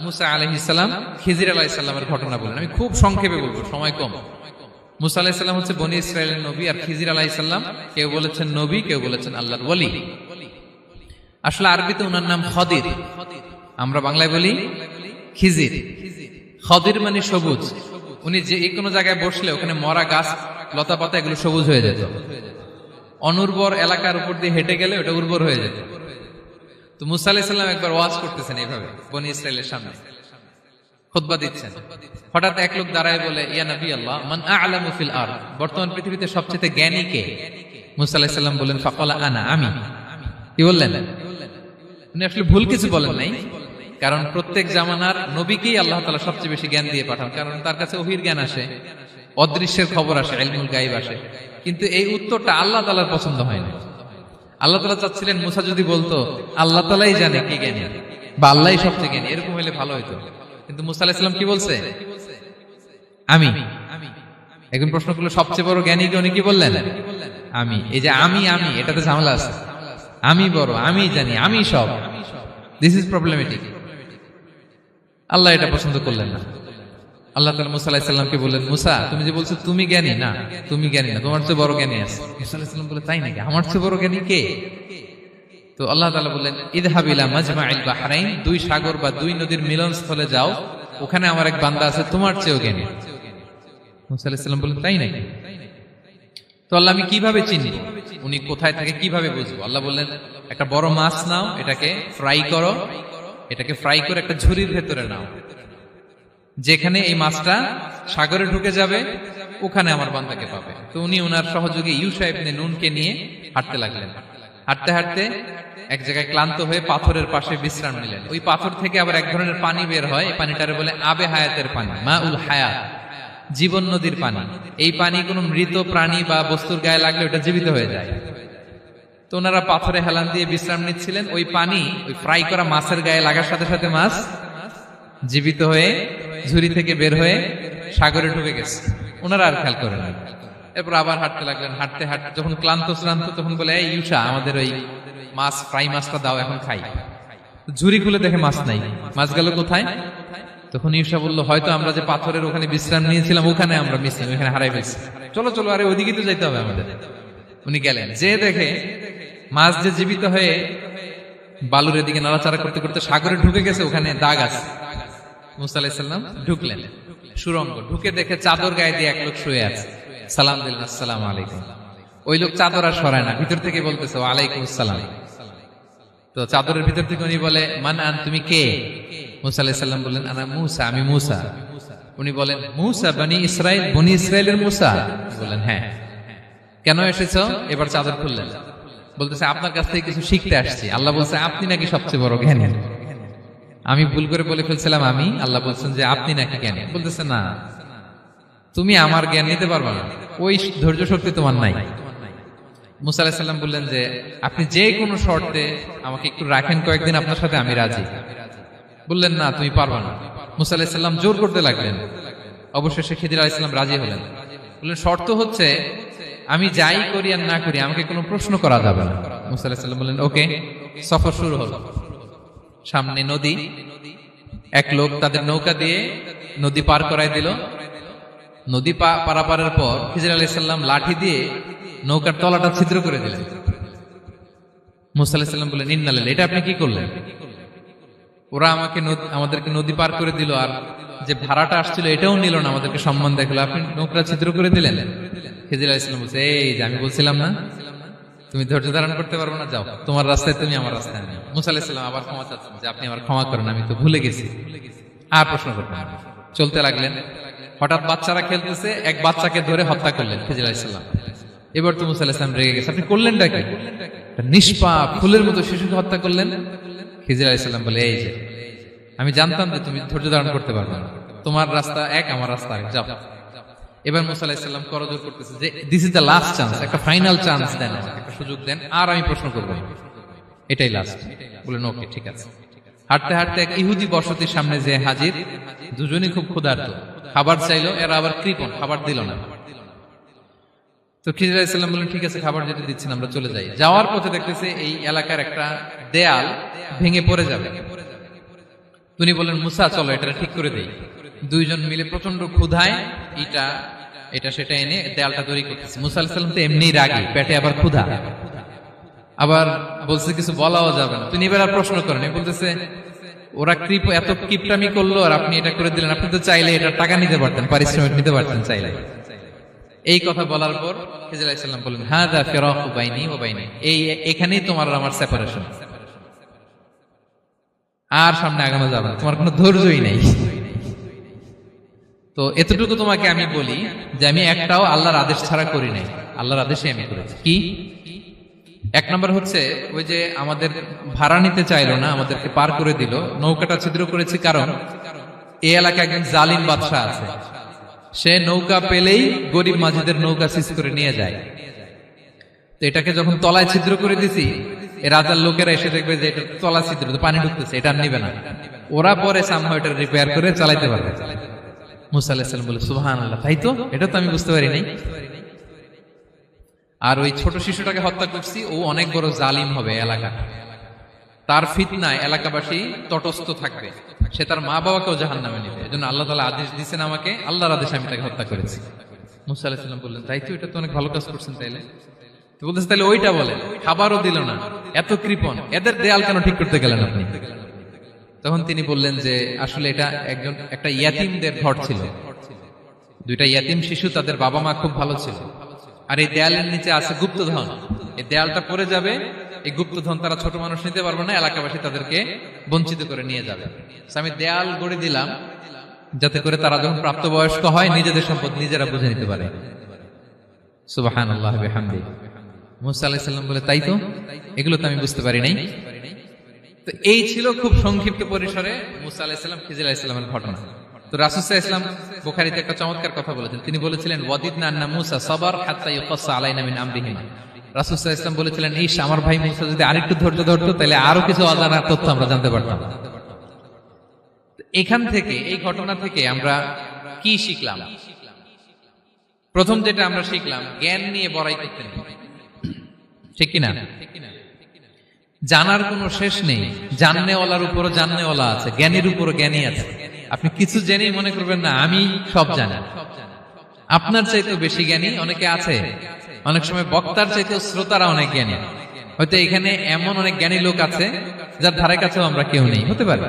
মুসা আলাইহিস সালাম, খিজির আলাইহিস সালামের ঘটনা বলেন। আমি খুব সংক্ষেপে বলবো, সময় কম। মুসা আলাইহিস সালাম হচ্ছে বনি ইসরাইলের নবী, আর খিজির আলাইহিস সালাম কেউ বলেছেন নবী, কেউ বলেছেন আল্লাহর ওলি। আসলে আরবিতে ওনার নাম খদির, আমরা বাংলায় বলি খিজির। খদির মানে সবুজ। উনি যে কোনো জায়গায় বসলে ওখানে মরা গাছ, লতা পাতা এগুলো সবুজ হয়ে যেত। অনুর্বর এলাকার উপর দিয়ে হেঁটে গেলে ওটা উর্বর হয়ে যেত। তো মুসা আলাইহিস সালাম একবার ওয়াজ করতেছেন এইভাবে বনি ইসরাইলের সামনে, খুতবা দিচ্ছেন। হঠাৎ এক লোক দাঁড়ায় বলে, ইয়া নবী আল্লাহ, মান আ'লামু ফিল আরদ, বর্তমান পৃথিবীতে সবচেয়ে জ্ঞানী কে? মুসা আলাইহিস সালাম বলেন, ফাকালা আনা, আমি। কি বললেন? উনি আসলে ভুল কিছু বলেন নাই, কারণ প্রত্যেক জামানার নবীকেই আল্লাহ তাআলা সবচেয়ে বেশি জ্ঞান দিয়ে পাঠান, কারণ তার কাছে ওহীর জ্ঞান আসে, অদৃশ্যের খবর আসে, ইলমুল গায়ব আসে। কিন্তু এই উত্তরটা আল্লাহ তাআলার পছন্দ হয় না। আল্লাহ তাআলা চাচ্ছিলেন মুসা যদি বলতো আল্লাহ তাআলাই জানে কে জ্ঞানী বা আল্লাহই সবচেয়ে জ্ঞানী, এরকম হলে ভালো হতো। কিন্তু মুসা আলাইহিস সালাম কি বলছে? আমি। এখন প্রশ্ন করলো সবচেয়ে বড় জ্ঞানী কে? উনি কি বললেন? আমি। এই যে আমি এটাতে ঝামেলা আছে। আমি বড়, আমি জানি, আমি সব, দিস ইজ প্রবলেমেটিক। আল্লাহ এটা পছন্দ করলেন না। আল্লাহ তাআলা মুসা আলাইহিস সালামকে বললেন, মুসা তুমি যে বলছো তুমি জ্ঞানী, না তুমি জ্ঞানী না, তোমার চেয়ে বড় জ্ঞানী আছে। মুসা আলাইহিস সালাম বলে, তাই নাকি? আমার চেয়ে বড় জ্ঞানী কে? তো আল্লাহ তাআলা বললেন, ইযহাব ইলা মাজমাইল বাহরাইন, 2 সাগর বা 2 নদীর মিলনস্থলে যাও, ওখানে আমার এক বান্দা আছে তোমার চেয়েও জ্ঞানী। মুসা আলাইহিস সালাম বললেন, তাই নাকি? তো আল্লাহ, আমি কিভাবে চিনব উনি কোথায় থাকে, কিভাবে বুঝবো? আল্লাহ বললেন, একটা বড় মাছ নাও, এটাকে ফ্রাই করো, এটাকে ফ্রাই করে একটা ঝুড়ির ভেতরে নাও, যেখানে এই মাছটা সাগরে ঢুকে যাবে ওখানে আমার বান্দাকে পাবে। তো উনি ওনার সহযোগী ইউশা ইবনে নুনকে নিয়ে হাঁটতে লাগলেন। হাঁটতে হাঁটতে এক জায়গায় ক্লান্ত হয়ে পাথরের পাশে বিশ্রাম নিলেন। ওই পাথর থেকে আবার এক ধরনের পানি বের হয়, এই পানিটারে বলে আবে হায়াতের পানি, মাউল হায়াত, জীবন নদীর পানি। এই পানি কোনো মৃত প্রাণী বা বস্তুর গায়ে লাগলে ওটা জীবিত হয়ে যায়। তো ওনারা পাথরে হেলান দিয়ে বিশ্রাম নিচ্ছিলেন। ওই পানি ওই ফ্রাই করা মাছের গায়ে লাগার সাথে সাথে মাছ জীবিত হয়ে ঝুড়ি থেকে বের হয়ে সাগরে ঢুকে গেছে। ওনারা আর খেয়াল করেন না। এরপর আবার হাঁটতে লাগলেন। হাঁটতে হাঁটতে যখন ক্লান্ত শ্রান্ত, তখন বলে, এই ইউশা, আমাদের ওই মাছ, ফ্রাই মাছটা দাও, এখন খাই। ঝুড়ি খুলে দেখে মাছ নাই। মাছ গেল কোথায়? তখন ইউশা বললো, হয়তো আমরা যে পাথরের ওখানে বিশ্রাম নিয়েছিলাম ওখানে আমরা মিসিং, ওখানে হারাই ফেলছি। চলো চলো, আরে ওইদিকে তো যাইতে হবে আমাদের। উনি গেলেন, যে দেখে মাছ যে জীবিত হয়ে বালুর এদিকে নাড়াচাড়া করতে করতে সাগরে ঢুকে গেছে, ওখানে দাগ আছে। মুসা আলাইহিস সালাম ঢুকলেন সুরঙ্গ, ঢুকে দেখে চাদর গায়ে দিয়ে এক লোক শুয়ে আছে। সালাম দিলেন, আসসালামু আলাইকুম। ওই লোক চাদর আর সরায় না, ভিতর থেকে বলতেছে ওয়ালাইকুম আসসালাম। তো চাদরের ভিতর থেকে উনি বলে মান আন, তুমি কে? মুসা আলাইহিস সালাম বললেন আনা মুসা, আমি মুসা। উনি বলেন মুসা বনি ইসরাইল, বনি ইসরাইলের মুসা? বলেন হ্যাঁ। কেন এসেছো? এবার চাদর খুললেন, বলতেছে আপনার কাছ থেকে কিছু শিখতে আসছি। আল্লাহ বলছে আপনি নাকি সবচেয়ে বড় জ্ঞানী। আমি ভুল করে বলে ফেলছিলাম আমি, আল্লাহ বলছেন যে আপনি নাকি জ্ঞানী। বলতেছে না, তুমি আমার জ্ঞান নিতে পারবে না, ওই ধৈর্য শক্তি তোমার নাই। মুসা আলাইহিস সালাম বললেন যে আপনি যে কোনো শর্তে আমাকে একটু রাখেন কয়েকদিন আপনার সাথে, আমি রাজি। বললেন না তুমি পারবে না। মুসা আলাইহিস সালাম জোর করতে লাগলেন, অবশেষে খিদির আলাইহিস সালাম রাজি হলেন। বললেন শর্ত হচ্ছে আমি যাই করি আর না করি আমাকে কোনো প্রশ্ন করা যাবে না। মুসা আলাইহিস সালাম বললেন ওকে। সফর শুরু হলো। সামনে নদী, এক লোক তাদের নৌকা দিয়ে নদী পার করায় দিল। নদী পারাপারের পর খিজির আলাইহিস সালাম লাঠি দিয়ে নৌকার তলাটা ছিদ্র করে দিলেন। মুসা আলাইহিস সালাম বললেন ইন্না লিল্লাহি, এটা আপনি কি করলেন? ওরা আমাদেরকে নদী পার করে দিল, আর যে ভাড়াটা আসছিল এটাও নিল না, আমাদেরকে সম্মান দেখালো, আপনি নৌকা ছিদ্র করে দিলেন। খিজির আলাইহিস সালাম বলছে এই যে আমি বলছিলাম না তুমি ধৈর্য ধারণ করতে পারবে না, যাও তোমার রাস্তায় তুমি, আমার রাস্তায় আমি। মুসা আলাইহিস সালাম আবার ক্ষমা চাচ্ছেন যে আপনি আমার ক্ষমা করেন, আমি তো ভুলে গেছি, আর প্রশ্ন করবেন না। চলতে লাগলেন। হঠাৎ বাচ্চারা খেলতেছে, এক বাচ্চাকে ধরে হত্যা করলেন খিজির আলাইহিস সালাম। এবার তো মুসা আলাইহিস সালাম রেগে গেছে, আপনি করলেনটা কি? নিষ্পাপ ফুলের মতো শিশুকে হত্যা করলেন। খিজির আলাইহিস সালাম বলে এই যে আমি জানতাম যে তুমি ধৈর্য ধারণ করতে পারবে না, তোমার রাস্তা এক, আমার রাস্তা এক, যাও। এবার মুসা আলাইহিস সালাম করজোর করতেছে যে this is the last chance, একটা ফাইনাল চান্স দেন, একটা সুযোগ দেন, আর আমি প্রশ্ন করবো, এটাই লাস্ট। বলেন ওকে ঠিক আছে। হাঁটতে হাঁটতে এক ইহুদি বসতির সামনে যে হাজির, দুজনই খুব ক্ষুধার্ত, খাবার চাইলো, এরা আবার কৃপণ, খাবার দিল না। তো খিজির আলাইহিস সালাম বললেন ঠিক আছে, খাবার যেটা দিচ্ছেন আমরা চলে যাই। যাওয়ার পথে দেখতেছে এই এলাকার একটা দেয়াল ভেঙে পড়ে যাবে। তিনি বললেন মুসা চলো এটা ঠিক করে দেই। দুইজন মিলে প্রচন্ড ক্ষুধায় এটা সেটা এনে দেয়ালটা তৈরি করতেছে। মুসা আলাইহিস সালাম তো এমনি রাগী, পেটে আবার ক্ষুধা, আবার বলছে কিছু বলাও যাবে না। তিনি এবার আর প্রশ্ন করেন, বলতেছে ওরা এত কিপটামি করলো আর আপনি এটা করে দিলেন, আপনি তো চাইলে এটা টাকা নিতে পারতেন, পারিশ্রমিক নিতে পারতেন চাইলে। এই কথা বলার পর খিজির আলাইহিস সালাম বললেন হাযা ফিরাকু বাইনি ওয়া বাইনি, এখানেই তোমার আর আমার সেপারেশন, আর সামনে আগানো যাবে না, তোমার কোনো ধৈর্যই নেই। তো এতটুকু তোমাকে আমি বলি যে আমি একটাও আল্লাহর আদেশ ছাড়া করি নাই, আল্লাহর আদেশে আমি করেছি। কি? এক নম্বর হচ্ছে ওই যে আমাদের ভাড়া নিতে চাইলো না, আমাদেরকে পার করে দিল, নৌকাটা ছিদ্র করেছি কারণ এই এলাকায় একজন জালিম বাদশাহ আছে, সে নৌকা পেলেই গরিব মাঝিদের নৌকা সিজ করে নিয়ে যায়। তো এটাকে যখন তলায় ছিদ্র করে দিছি, রাজার লোকেরা এসে দেখবে যে এটা তলা ছিদ্র, পানি ঢুকতেছে, এটা নিবে না, ওরা পরে সামহাও এটা রিপেয়ার করে চালাইতে পারবে। মুসা আলাইহিস সালাম বলে সুবহানাল্লাহ, তাই তো, এটা তো আমি বুঝতে পারি নাই। আর ওই ছোট শিশুটাকে হত্যা করছি, ও অনেক বড় জালিম হবে এলাকা, তার ফিতনায় এলাকাবাসী তটস্থ থাকবে, সে তার মা বাবাকেও জাহান্নামে নেবে। এজন্য আল্লাহ তাআলা আদেশ দিয়েছেন আমাকে, আল্লাহর আদেশে আমি তাকে হত্যা করেছি। মুসা আলাইহিস সালাম বললেন তাই তো, এটা তো অনেক ভালো কাজ করছেন। তাইলে তো বলতেছে তাহলে ওইটা বলেন, খাবারও দিল না, এত কৃপণ, এদের দেয়াল কেন ঠিক করতে গেলেন আপনি? তখন তিনি বললেন যে আসলে এটা একটা ইয়াতিমদের ঘর ছিল, দুইটা ইয়াতিম শিশু, তাদের বাবা মা খুব ভালো ছিল, আর এই দেয়ালের নিচে আছে গুপ্তধন, এই দেয়ালটা পড়ে যাবে, এই গুপ্তধন তারা ছোট মানুষ নিতে পারবে না, এলাকাবাসী তাদেরকে বঞ্চিত করে নিয়ে যাবে। আমি দেয়াল গড়ে দিলাম যাতে করে তারা যখন প্রাপ্তবয়স্ক হয় নিজেদের সম্পদ নিজেরা বুঝে নিতে পারে। সুবহানাল্লাহ বিহামদিহি। মুসা আলাইহিস সালাম বলে তাই তো, এগুলো তো আমি বুঝতে পারি নাই। তো এই ছিল খুব সংক্ষিপ্ত পরিসরে মুসা আলাইহিস সালাম খিজির আলাইহিস সালামের ঘটনা। তো রাসূল সাল্লাল্লাহু আলাইহি ওয়াসাল্লাম বুখারীতে একটা চমৎকার কথা বলেছেন, তিনি বলেছিলেন ওয়াদিদনা আন্না মুসা সাবার হাত্তা ইউকাসসা আলাইনা মিন আমরিহিমা। রাসূল সাল্লাল্লাহু আলাইহি ওয়াসাল্লাম বলেছিলেন ইস, আমার ভাই মুসা যদি আরেকটু ধৈর্য ধরতো তাহলে আরো কিছু অজানা তথ্য আমরা জানতে পারতাম। এখান থেকে, এই ঘটনা থেকে আমরা কি শিখলাম? প্রথম যেটা আমরা শিখলাম, জ্ঞান নিয়ে বড়াই করতে নেই, ঠিক কিনা? জানার কোনো শেষ নেই, জাননেওয়ালার উপরও জাননেওয়ালা আছে, জ্ঞানীর উপরও জ্ঞানী আছে। আপনি কিছু জেনেই মনে করবেন না আমি সব জানি, আপনার চাইতেও বেশি জ্ঞানী অনেকে আছে। অনেক সময় বক্তার চাইতেও শ্রোতারা অনেক জ্ঞানী। হয়তো এখানে এমন অনেক জ্ঞানী লোক আছে যার ধারে কাছেও আমরা কেউ নেই, হতে পারে।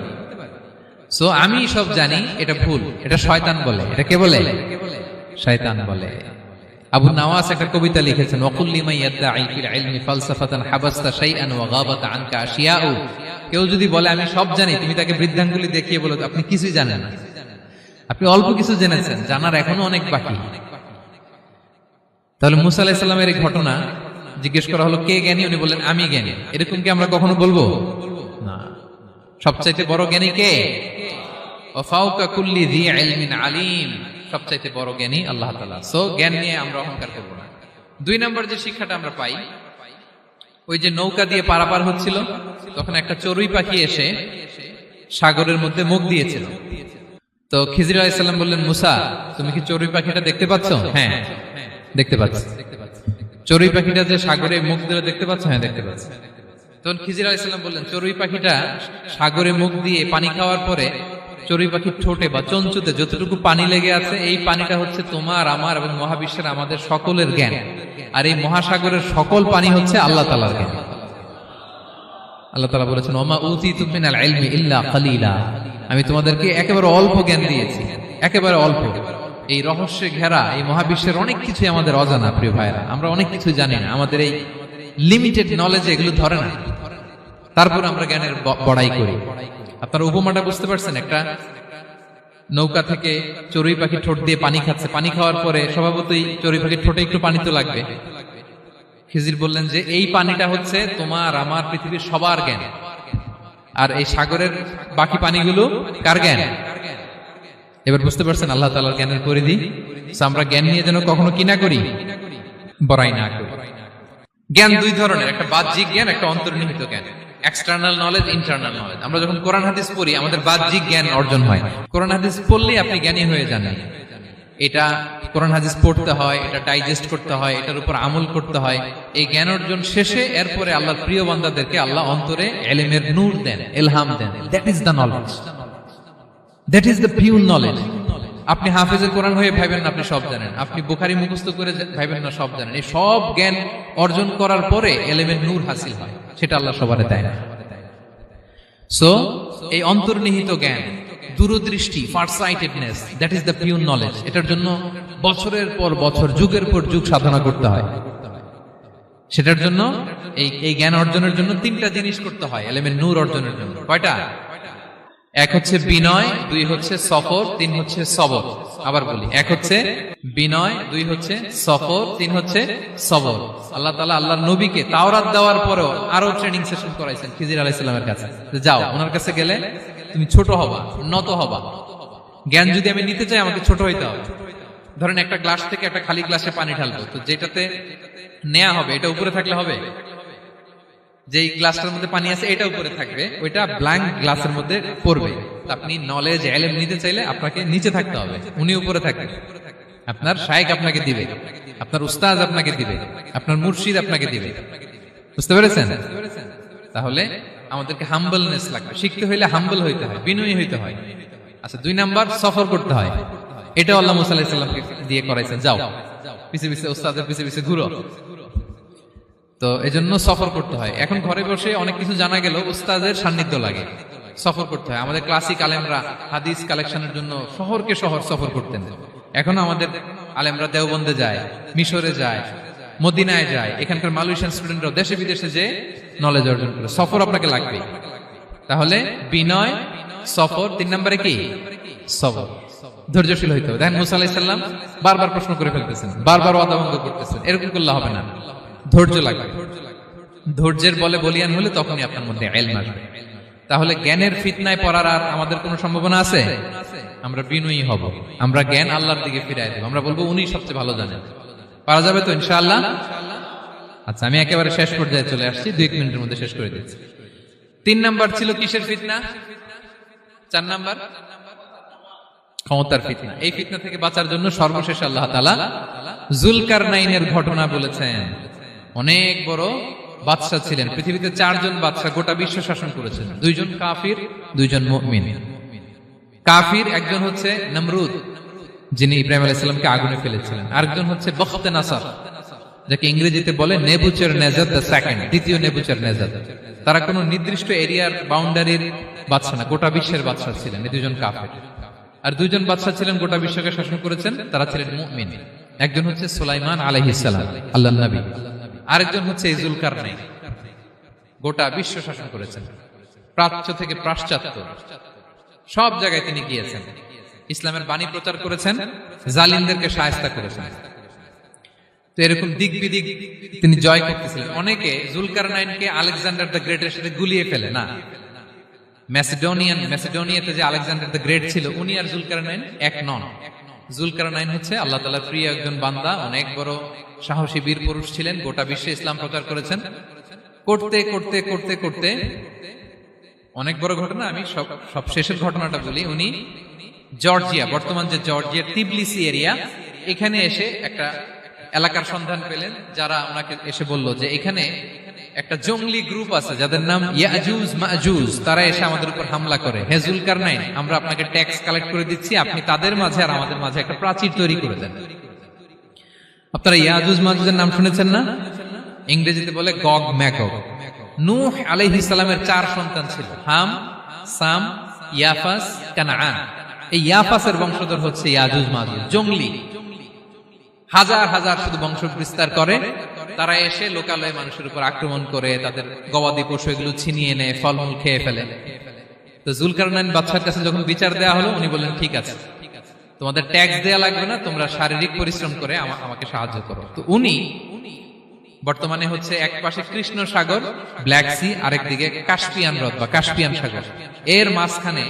সো আমি সব জানি, এটা ভুল, এটা শয়তান বলে। এটা কে বলে? শয়তান বলে। আবু নাওয়াস একটা কবিতা লিখেছেন, ওয়াকুল লিমান ইয়াদঈ ফিল ইলমি ফালসাফাতান হাবাসতা শাইআন ওয়া গাবাত আনকা আশিয়াউ। কেউ যদি বলে আমি সব জানি, তুমি তাকে বৃদ্ধাঙ্গুলি দেখিয়ে বলো আপনি কিছুই জানেন না, আপনি অল্প কিছু জেনেছেন, জানার এখনো অনেক বাকি। তাহলে মুসা আলাইহিস সালামের এই ঘটনা জিজ্ঞেস করা হলো কে জ্ঞানী, উনি বললেন আমি জ্ঞানী। এরকম কি আমরা কখনো বলবো না? সবচাইতে বড় জ্ঞানী কে? ওয়া ফাওকা কুল্লি যী ইলমিন আলিম, সবচাইতে বড় জ্ঞানী আল্লাহ তাআলা। সো জ্ঞান নিয়ে আমরা অহংকার করব না। 2 নম্বর যে শিক্ষাটা আমরা পাই, ওই যে নৌকা দিয়ে পারাপার হচ্ছিল, তখন একটা চড়ুই পাখি এসে সাগরের মধ্যে মুখ দিয়েছিল। তো খিজির আলাইহিস সালাম বললেন, মুসা তুমি কি চড়ুই পাখিটা দেখতে পাচ্ছ? হ্যাঁ দেখতে পাচ্ছি। চড়ুই পাখিটা যে সাগরে মুখ দিয়ে দেখতে পাচ্ছ? হ্যাঁ দেখতে পাচ্ছি। তখন খিজির আলাইহিস সালাম বললেন, চড়ুই পাখিটা সাগরে মুখ দিয়ে পানি খাওয়ার পরে চড়ুই পাখির ঠোঁটে বা চঞ্চুতে যতটুকু পানি লেগে আছে, এই পানিটা হচ্ছে তোমার আমার এবং মহাবিশ্বের আমাদের সকলের জ্ঞান, আর এই মহাসাগরের সকল পানি হচ্ছে আল্লাহ তাআলার জ্ঞান। আল্লাহ তাআলা বলেছেন, ওমা উতিতুম মিনাল ইলমি ইল্লা কালিলা, আমি তোমাদেরকে একেবারে অল্প জ্ঞান দিয়েছি, একেবারে অল্প। এই রহস্যে ঘেরা এই মহাবিশ্বের অনেক কিছু আমাদের অজানা। প্রিয় ভাইরা, আমরা অনেক কিছু জানি না, আমাদের এই লিমিটেড নলেজ এগুলো ধরে না, তারপর আমরা জ্ঞানের বড়াই করি। আপনারা উপমাটা বুঝতে পারছেন? একটা নৌকা থেকে চড়ুই পাখি ঠোঁট দিয়ে পানি খাচ্ছে, পানি খাওয়ার পরে স্বভাবতই চড়ুই পাখির ঠোঁটে একটু পানি তো লাগবে। খিজির বললেন যে এই পানিটা হচ্ছে তোমার আমার পৃথিবীর সবার জ্ঞান, আর এই সাগরের বাকি পানিগুলো কার জ্ঞান? এবার বুঝতে পারছেন আল্লাহ তাআলার জ্ঞানের পরিধি। আমরা জ্ঞান নিয়ে যেন কখনো কি না করি, বড়াই না করি। জ্ঞান 2 ধরনের, একটা বাহ্যিক জ্ঞান, একটা অন্তর্নিহিত জ্ঞান। External knowledge, internal knowledge. আমরা যখন কোরআন হাদিস পড়ি আমাদের বাহ্যিক জ্ঞান অর্জন হয়। কোরআন হাদিস পড়লেই আপনি জ্ঞানী হয়ে যান। এটা কোরআন হাদিস পড়তে হয়, এটা ডাইজেস্ট করতে হয়, এটার উপর আমল করতে হয়। এই জ্ঞান অর্জন শেষে এরপরে আল্লাহর প্রিয় বান্দাদেরকে আল্লাহ অন্তরে ইলমের নূর দেন, ইলহাম দেন। That is the knowledge, that is the pure knowledge. আপনি হাফেজের কোরআন হয়ে ভাবেন না আপনি সব জানেন, আপনি বুখারী মুখস্থ করে ভাবেন না সব জানেন। এই সব জ্ঞান অর্জন করার পরে ইলমের নূর হাসিল হয়, সেটা আল্লাহ সবারে দেয় না। সো এই অন্তর্নিহিত জ্ঞান, দূরদৃষ্টি, farsightedness, that is the pure knowledge. এটার জন্য বছরের পর বছর, যুগের পর যুগ সাধনা করতে হয়। সেটার জন্য এই জ্ঞান অর্জনের জন্য 3টা জিনিস করতে হয় ইলমের নূর অর্জনের জন্য। কয়টা? 1 হচ্ছে বিনয়, 2 হচ্ছে সফর, 3 হচ্ছে সবর। আবার বলি, 1 হচ্ছে বিনয়, 2 হচ্ছে সফর, 3 হচ্ছে সবর। আল্লাহ তাআলা আল্লাহর নবীকে তাওরাত দেওয়ার পরেও আরো ট্রেনিং সেশন করাইছেন খিজির আলাইহিস সালামের কাছে। যাও, ওনার কাছে গেলে তুমি ছোট হবা, নত হবা। জ্ঞান যদি আমি নিতে চাই আমাকে ছোট হইতে হবে। ধরেন একটা গ্লাস থেকে একটা খালি গ্লাসে পানি ঢালবো, তো যেটাতে নেওয়া হবে এটা উপরে থাকলে হবে? যেই গ্লাসটার মধ্যে পানি আছে এটা উপরে থাকবে, ওইটা ব্ল্যাঙ্ক গ্লাসের মধ্যে পড়বে। আপনি নলেজ ইলম নিতে চাইলে আপনাকে নিচে থাকতে হবে, উনি উপরে থাকবে। আপনার শায়েখ আপনাকে দিবে, আপনার উস্তাদ আপনাকে দিবে, আপনার মুর্শিদ আপনাকে দিবে। বুঝতে পেরেছেন? তাহলে আমাদেরকে হাম্বলনেস লাগবে। শিখতে হইলে হাম্বল হইতে হয়, বিনয়ী হইতে হয়। আচ্ছা, 2 নাম্বার সফর করতে হয়। এটা আল্লাহ মুসা আলাইহিস সালামকে দিয়ে করাইছেন, যাও পিছে পিছে উস্তাদের পিছে পিছে ঘুরো। তো এজন্য সফর করতে হয়। এখন ঘরে বসে অনেক কিছু জানা গেল, উস্তাদের সান্নিধ্য লাগে, সফর করতে হয়। আমাদের ক্লাসিক আলেমরা হাদিস কালেকশনের জন্য শহরকে শহর সফর করতেন। এখনো আমাদের আলেমরা দেওবন্দে যায়, মিশরে যায়, মদিনায় যায়। এখানকার মালয়েশিয়ান স্টুডেন্টরাও দেশে বিদেশে যে নলেজ অর্জন করে। সফর আপনাকে লাগবে। তাহলে বিনয়, সফর, 3 নম্বরে কি? সবর। ধৈর্যশীল হইতে হবে। দেখেন মুসা আলাইহিস সালাম বারবার প্রশ্ন করে ফেলতেছেন, বারবার ওয়াদা ভঙ্গ করতেছেন। এরকম করলে হবে না, ধৈর্য লাগবে। ধৈর্যের বলে বলিয়ান হলে তখনই আপনার মধ্যে ইলম আসবে। তাহলে জ্ঞানের ফিতনায় পড়ার আর আমাদের কোনো সম্ভাবনা আছে? আমরা বিনয়ী হব, আমরা জ্ঞান আল্লাহর দিকে ফিরাই দেব। আমরা বলবো উনি সবচেয়ে ভালো জানেন। পারা যাবে তো ইনশাআল্লাহ? আচ্ছা, আমি একেবারে শেষ পর্যায়ে চলে আসছি, 2 মিনিটের মধ্যে শেষ করে দিচ্ছি। 3 নাম্বার ছিল কিসের ফিতনা? 4 নাম্বার ক্ষমতার ফিতনা। এই ফিতনা থেকে বাঁচার জন্য সর্বশেষ আল্লাহ তাআলা যুলকারনাইনের ঘটনা বলেছেন। অনেক বড় বাদশা ছিলেন, পৃথিবীতে 4 জন বাদশা গোটা বিশ্ব শাসন করেছেন। 2 জন কাফির, 2 জন মুমিন। কাফির একজন হচ্ছে নমরুদ, যিনি ইব্রাহিম আলাইহিস সালামকে আগুনে ফেলেছিলেন। আরেকজন হচ্ছে বখতে নাসার, যাকে ইংরেজিতে বলে নেবুচারনেজার দ্য সেকেন্ড, দ্বিতীয় নেবুচারনেজার। তারা কোনো নির্দিষ্ট এরিয়ার বাউন্ডারির বাদশা না, গোটা বিশ্বের বাদশা ছিলেন। এই 2 জন কাফির। আর 2 জন বাদশা ছিলেন গোটা বিশ্বকে শাসন করেছেন, তারা ছিলেন মুমিন। একজন হচ্ছে সুলাইমান আলাইহিস সালাম, আল্লাহর নবী। আরেকজন হচ্ছে যুলকারনাইন, গোটা বিশ্ব শাসন করেছেন, প্রাচ্য থেকে পাশ্চাত্য সব জায়গায় তিনি গিয়েছেন, ইসলামের বাণী প্রচার করেছেন, জালিমদেরকে শায়েস্তা করেছেন। তো এরকম দিক বিদিক তিনি জয় করতেছিলেন। অনেকে জুলকারনাইনকে আলেকজান্ডার দ্য গ্রেটের সাথে গুলিয়ে ফেলে না। ম্যাসিডোনিয়াতে যে আলেকজান্ডার দ্য গ্রেট ছিল, উনি আর জুলকারনাইন এক নন। জুলকারনাইন হচ্ছে আল্লাহ তাআলার প্রিয় একজন বান্দা, অনেক বড় সাহসী বীর পুরুষ ছিলেন, গোটা বিশ্বে ইসলাম প্রচার করেছেন। করতে করতে করতে করতে অনেক বড় ঘটনা, আমি সব শেষের ঘটনাটা বলি। উনি জর্জিয়া, বর্তমান যে জর্জিয়ার তিবলিসি এরিয়া, এখানে এসে একটা এলাকার সন্ধান পেলেন, যারা ওনাকে এসে বলল যে এখানে একটা জঙ্গলি গ্রুপ আছে যাদের নাম ইয়াজুজ মাজুজ, তারা এসে আমাদের উপর হামলা করে। হে জুলকারনাইন, আমরা আপনাকে ট্যাক্স কালেক্ট করে দিচ্ছি, আপনি তাদের মাঝে আর আমাদের মাঝে একটা প্রাচীর তৈরি করে দেন। আপনারা ইয়াজুজ মাজুজের নাম শুনেছেন না? ইংরেজিতে বলে গগ ম্যাগগ। নূহ আলাইহিস সালামের 4 সন্তান ছিল, হাম, সাম, ইয়াফাস, কানাআন। এই ইয়াফাসের বংশধর হচ্ছে ইয়াজুজ মাজুজ, জঙ্গলি, হাজার হাজার শুধু বংশ বিস্তার করে। তারা এসে লোকালয়ে মানুষের উপর আক্রমণ করে, তাদের গবাদি পশু এগুলো ছিনিয়ে নেয়, ফলমূল খেয়ে ফেলে। তো জুলকারনাইন বাদশার কাছে যখন বিচার দেওয়া হলো, উনি বললেন ঠিক আছে, তোমাদের ট্যাক্স দেয়া লাগবে না, তোমরা শারীরিক পরিশ্রম করে আমাকে সাহায্য করো। তো উনি বর্তমানে হচ্ছে এক পাশে কৃষ্ণ সাগর, ব্ল্যাক সি, আরেকদিকে কাস্পিয়ান হ্রদ বা কাস্পিয়ান সাগর, এর মাঝখানে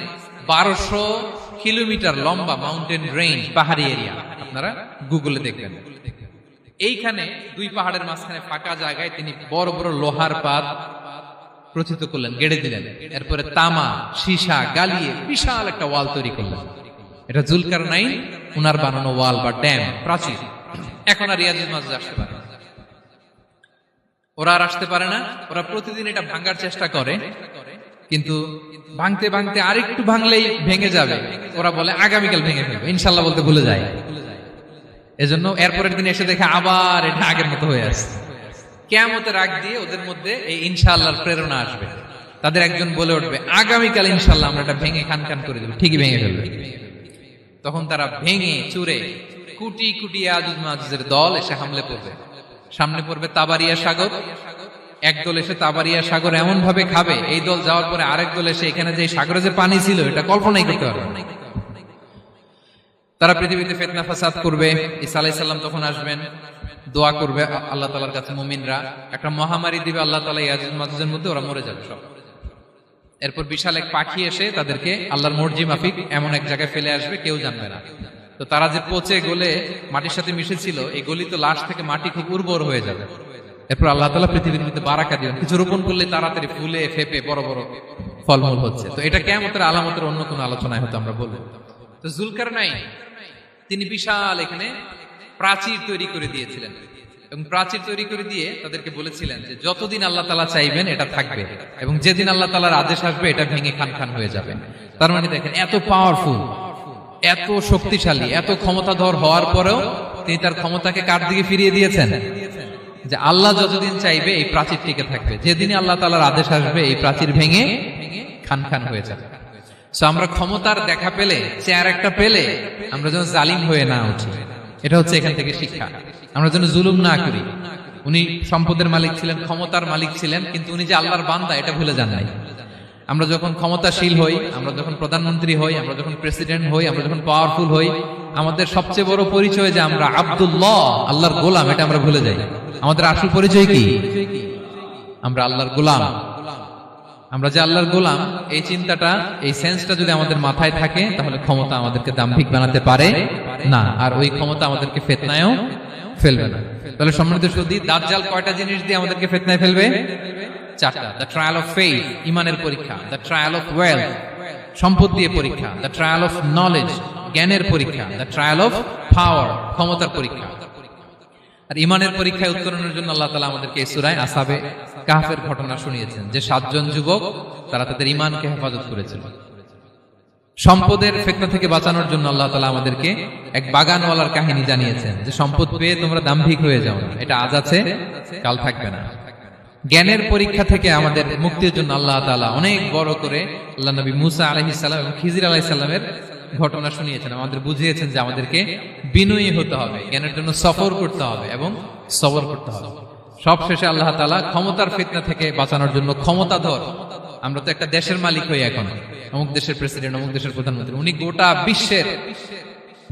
1200 কিলোমিটার লম্বা মাউন্টেন রেঞ্জ, পাহাড়ি এরিয়া, আপনারা গুগলে দেখবেন। এইখানে 2 পাহাড়ের মাঝখানে ফাঁকা জায়গায় তিনি বড় বড় লোহার পাত প্রথিত করলেন, গেড়ে দিলেন। এরপরে তামা, সীসা গালিয়ে বিশাল একটা ওয়াল তৈরি করলেন। এটা জুলকারনাইন উনার বানানো ওয়াল বা ড্যাম, প্রাচীর। এখন আর ইয়াজুজ মাজুজ আসতে পারে না, ওরা আর আসতে পারে না। ওরা প্রতিদিন এটা ভাঙার চেষ্টা করে, কিন্তু ভাঙতে ভাঙতে আরেকটু ভাঙলেই ভেঙে যাবে। ওরা বলে আগামীকাল ভেঙে ফেলবে, ইনশাল্লাহ বলতে ভুলে যায়। এজন্য এরপরের দিন এসে দেখে আবার এটা আগের মতো হয়ে আসছে। কিয়ামতের আগ দিয়ে ওদের মধ্যে এই ইনশাআল্লাহর প্রেরণা আসবে। তাদের একজন বলে উঠবে, আগামীকাল ইনশাআল্লাহ আমরা এটা ভেঙে খান খান করে দেব, ঠিকই ভেঙে ফেলবে। তখন তারা ভেঙে চুরে কুটি কুটি ইয়াজুজ মাজুজের দল এসে হামলে পড়বে। সামনে পড়বে তাবারিয়া সাগর, একদল এসে তাবারিয়া সাগর এমন ভাবে খাবে, এই দল যাওয়ার পরে আরেক দল এসে এখানে যে সাগরে যে পানি ছিল এটা কল্পনাই করতে পারবে না। তারা পৃথিবীতে ফিতনা ফাসাদ করবে। ঈসা আলাইহিস সালাম তখন আসবেন, দোয়া করবে আল্লাহ তাআলার কাছে মুমিনরা, একটা মহামারী দিবে আল্লাহ তাআলা ইয়াজুজ মাজুজের মধ্যে, ওরা মরে যাবে সব। এরপর বিশাল এক পাখি এসে তাদেরকে আল্লাহর মর্জি মাফিক এমন এক জায়গায় ফেলে আসবে, কেউ জানবে না। তো তারা যে পচে গলে মাটির সাথে মিশেছিল, এই গলিত লাশ থেকে মাটি খুব উর্বর হয়ে যাবে। এরপর আল্লাহ তাআলা পৃথিবীর মধ্যে বারাকা দিবেন, কিছু রোপণ করলে তাড়াতাড়ি ফুলে ফেপে বড় বড় ফলমূল হচ্ছে। তো এটা কিয়ামতের আলামতের অন্য কোনো আলোচনায় হয়তো আমরা বলবো। তো জুলকারনাইন তিনি বিশাল এখানে প্রাচীর তৈরি করে দিয়েছিলেন, এবং প্রাচীর তৈরি করে দিয়ে তাদেরকে বলেছিলেন যে যতদিন আল্লাহ তাআলা চাইবেন এটা থাকবে, এবং যেদিন আল্লাহ তাআলার আদেশ আসবে এটা ভেঙে খান খান হয়ে যাবে। তার মানে দেখেন, এত পাওয়ারফুল, এত শক্তিশালী, এত ক্ষমতাধর হওয়ার পরেও তিনি তার ক্ষমতাকে কার দিকে ফিরিয়ে দিয়েছেন? যে আল্লাহ যতদিন চাইবে এই প্রাচীর টিকে থাকবে, যেদিনই আল্লাহ তাআলার আদেশ আসবে এই প্রাচীর ভেঙে খান খান হয়ে যাবে। সো আমরা ক্ষমতার দেখা পেলে, চেয়ার একটা পেলে, আমরা যেন জালিম হয়ে না উঠি, এটা হচ্ছে এখান থেকে শিক্ষা। আমরা যেন জুলুম না করি। উনি সম্পদের মালিক ছিলেন, ক্ষমতার মালিক ছিলেন, কিন্তু উনি যে আল্লাহর বান্দা এটা ভুলে যান নাই। আমরা যখন ক্ষমতাশীল হই, আমরা যখন প্রধানমন্ত্রী হই, আমরা যখন প্রেসিডেন্ট হই, আমরা যখন পাওয়ারফুল হই, আমাদের সবচেয়ে বড় পরিচয় যে আমরা আব্দুল্লাহ, আল্লাহর গোলাম, এটা আমরা ভুলে যাই। আমাদের আসল পরিচয় কি? আমরা আল্লাহর গোলাম। আমরা যে আল্লাহর গোলাম, এই চিন্তাটা, এই সেন্সটা যদি আমাদের মাথায় থাকে, তাহলে ক্ষমতা আমাদেরকে দাম্ভিক বানাতে পারে না, আর ওই ক্ষমতা আমাদেরকে ফিতনায়ও ফেলবে না। তাহলে সম্মানিত সুধী, দাজ্জাল কয়টা জিনিস দিয়ে আমাদেরকে ফিতনায় ফেলবে? 4টা। দ্য ট্রায়াল অফ ফেইথ, ইমানের পরীক্ষা; দ্য ট্রায়াল অফ ওয়েলথ, সম্পদ দিয়ে পরীক্ষা; দ্য ট্রায়াল অফ নলেজ, জ্ঞানের পরীক্ষা; দ্য ট্রায়াল অফ পাওয়ার, ক্ষমতার পরীক্ষা। আর ইমানের পরীক্ষায় উত্তরণের জন্য আল্লাহ তাআলা আমাদেরকে এই সূরায় আসহাবে কাহফের ঘটনা শুনিয়েছেন, যে 7 জন যুবক তারা তাদের ইমানকে হেফাজত করেছিল। সম্পদের ফিতনা থেকে বাঁচানোর জন্য আল্লাহ তাআলা আমাদেরকে এক বাগানওয়ালার কাহিনী জানিয়েছেন, যে সম্পদ পেয়ে তোমরা দাম্ভিক হয়ে যাও না, এটা আজ আছে কাল থাকবে না। জ্ঞানের পরীক্ষা থেকে আমাদের মুক্তির জন্য আল্লাহ তাআলা অনেক বড় করে আল্লাহ নবী মুসা আলাইহিস সালাম এবং খিজির আলাইহিস সালামের ঘটনা শুনিয়েছেন, আমাদের বুঝিয়েছেন যে আমাদেরকে বিনয়ী হতে হবে, জ্ঞানের জন্য সফর করতে হবে এবং সবর করতে হবে। সব শেষে আল্লাহ তাআলা ক্ষমতার ফিতনা থেকে বাঁচানোর জন্য ক্ষমতাধর, আমরা তো একটা দেশের মালিক হই এখন, অমুক দেশের প্রেসিডেন্ট, অমুক দেশের প্রধানমন্ত্রী, উনি গোটা বিশ্বের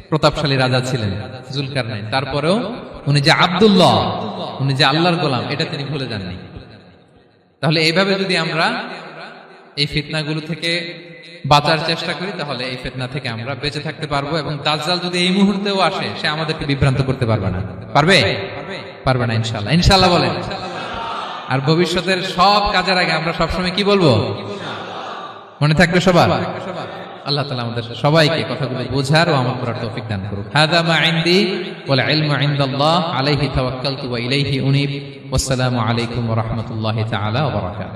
প্রতাপশালী রাজা ছিলেন জুলকারনাইন। তারপরেও উনি যে আব্দুল্লাহ, উনি যে আল্লাহর গোলাম, এটা তিনি ভুলে যাননি। তাহলে এইভাবে যদি আমরা এই ফিতনাগুলো থেকে বাঁচার চেষ্টা করি, তাহলে এই ফিতনা থেকে আমরা বেঁচে থাকতে পারবো। এবং দাজ্জাল যদি এই মুহূর্তেও আসে, সে আমাদেরকে বিভ্রান্ত করতে পারবে না। পারবে? পারবে না ইনশাআল্লাহ। ইনশাআল্লাহ বলেন। আর ভবিষ্যতের সব কাজের আগে আমরা সবসময় কি বলবো? মনে থাকবে সবার? আল্লাহ তাআলা আমাদের সবাইকে কথাগুলো বোঝার ও আমল করার তৌফিক দান করুক। হাযা মা ইনদি ওয়াল ইলমু ইনদাল্লাহ আলাইহি তাওয়াক্কালতু ওয়া ইলাইহি উনীব। ওয়াসসালামু আলাইকুম ওয়া রাহমাতুল্লাহি তাআলা ওয়া বারাকাতুহু।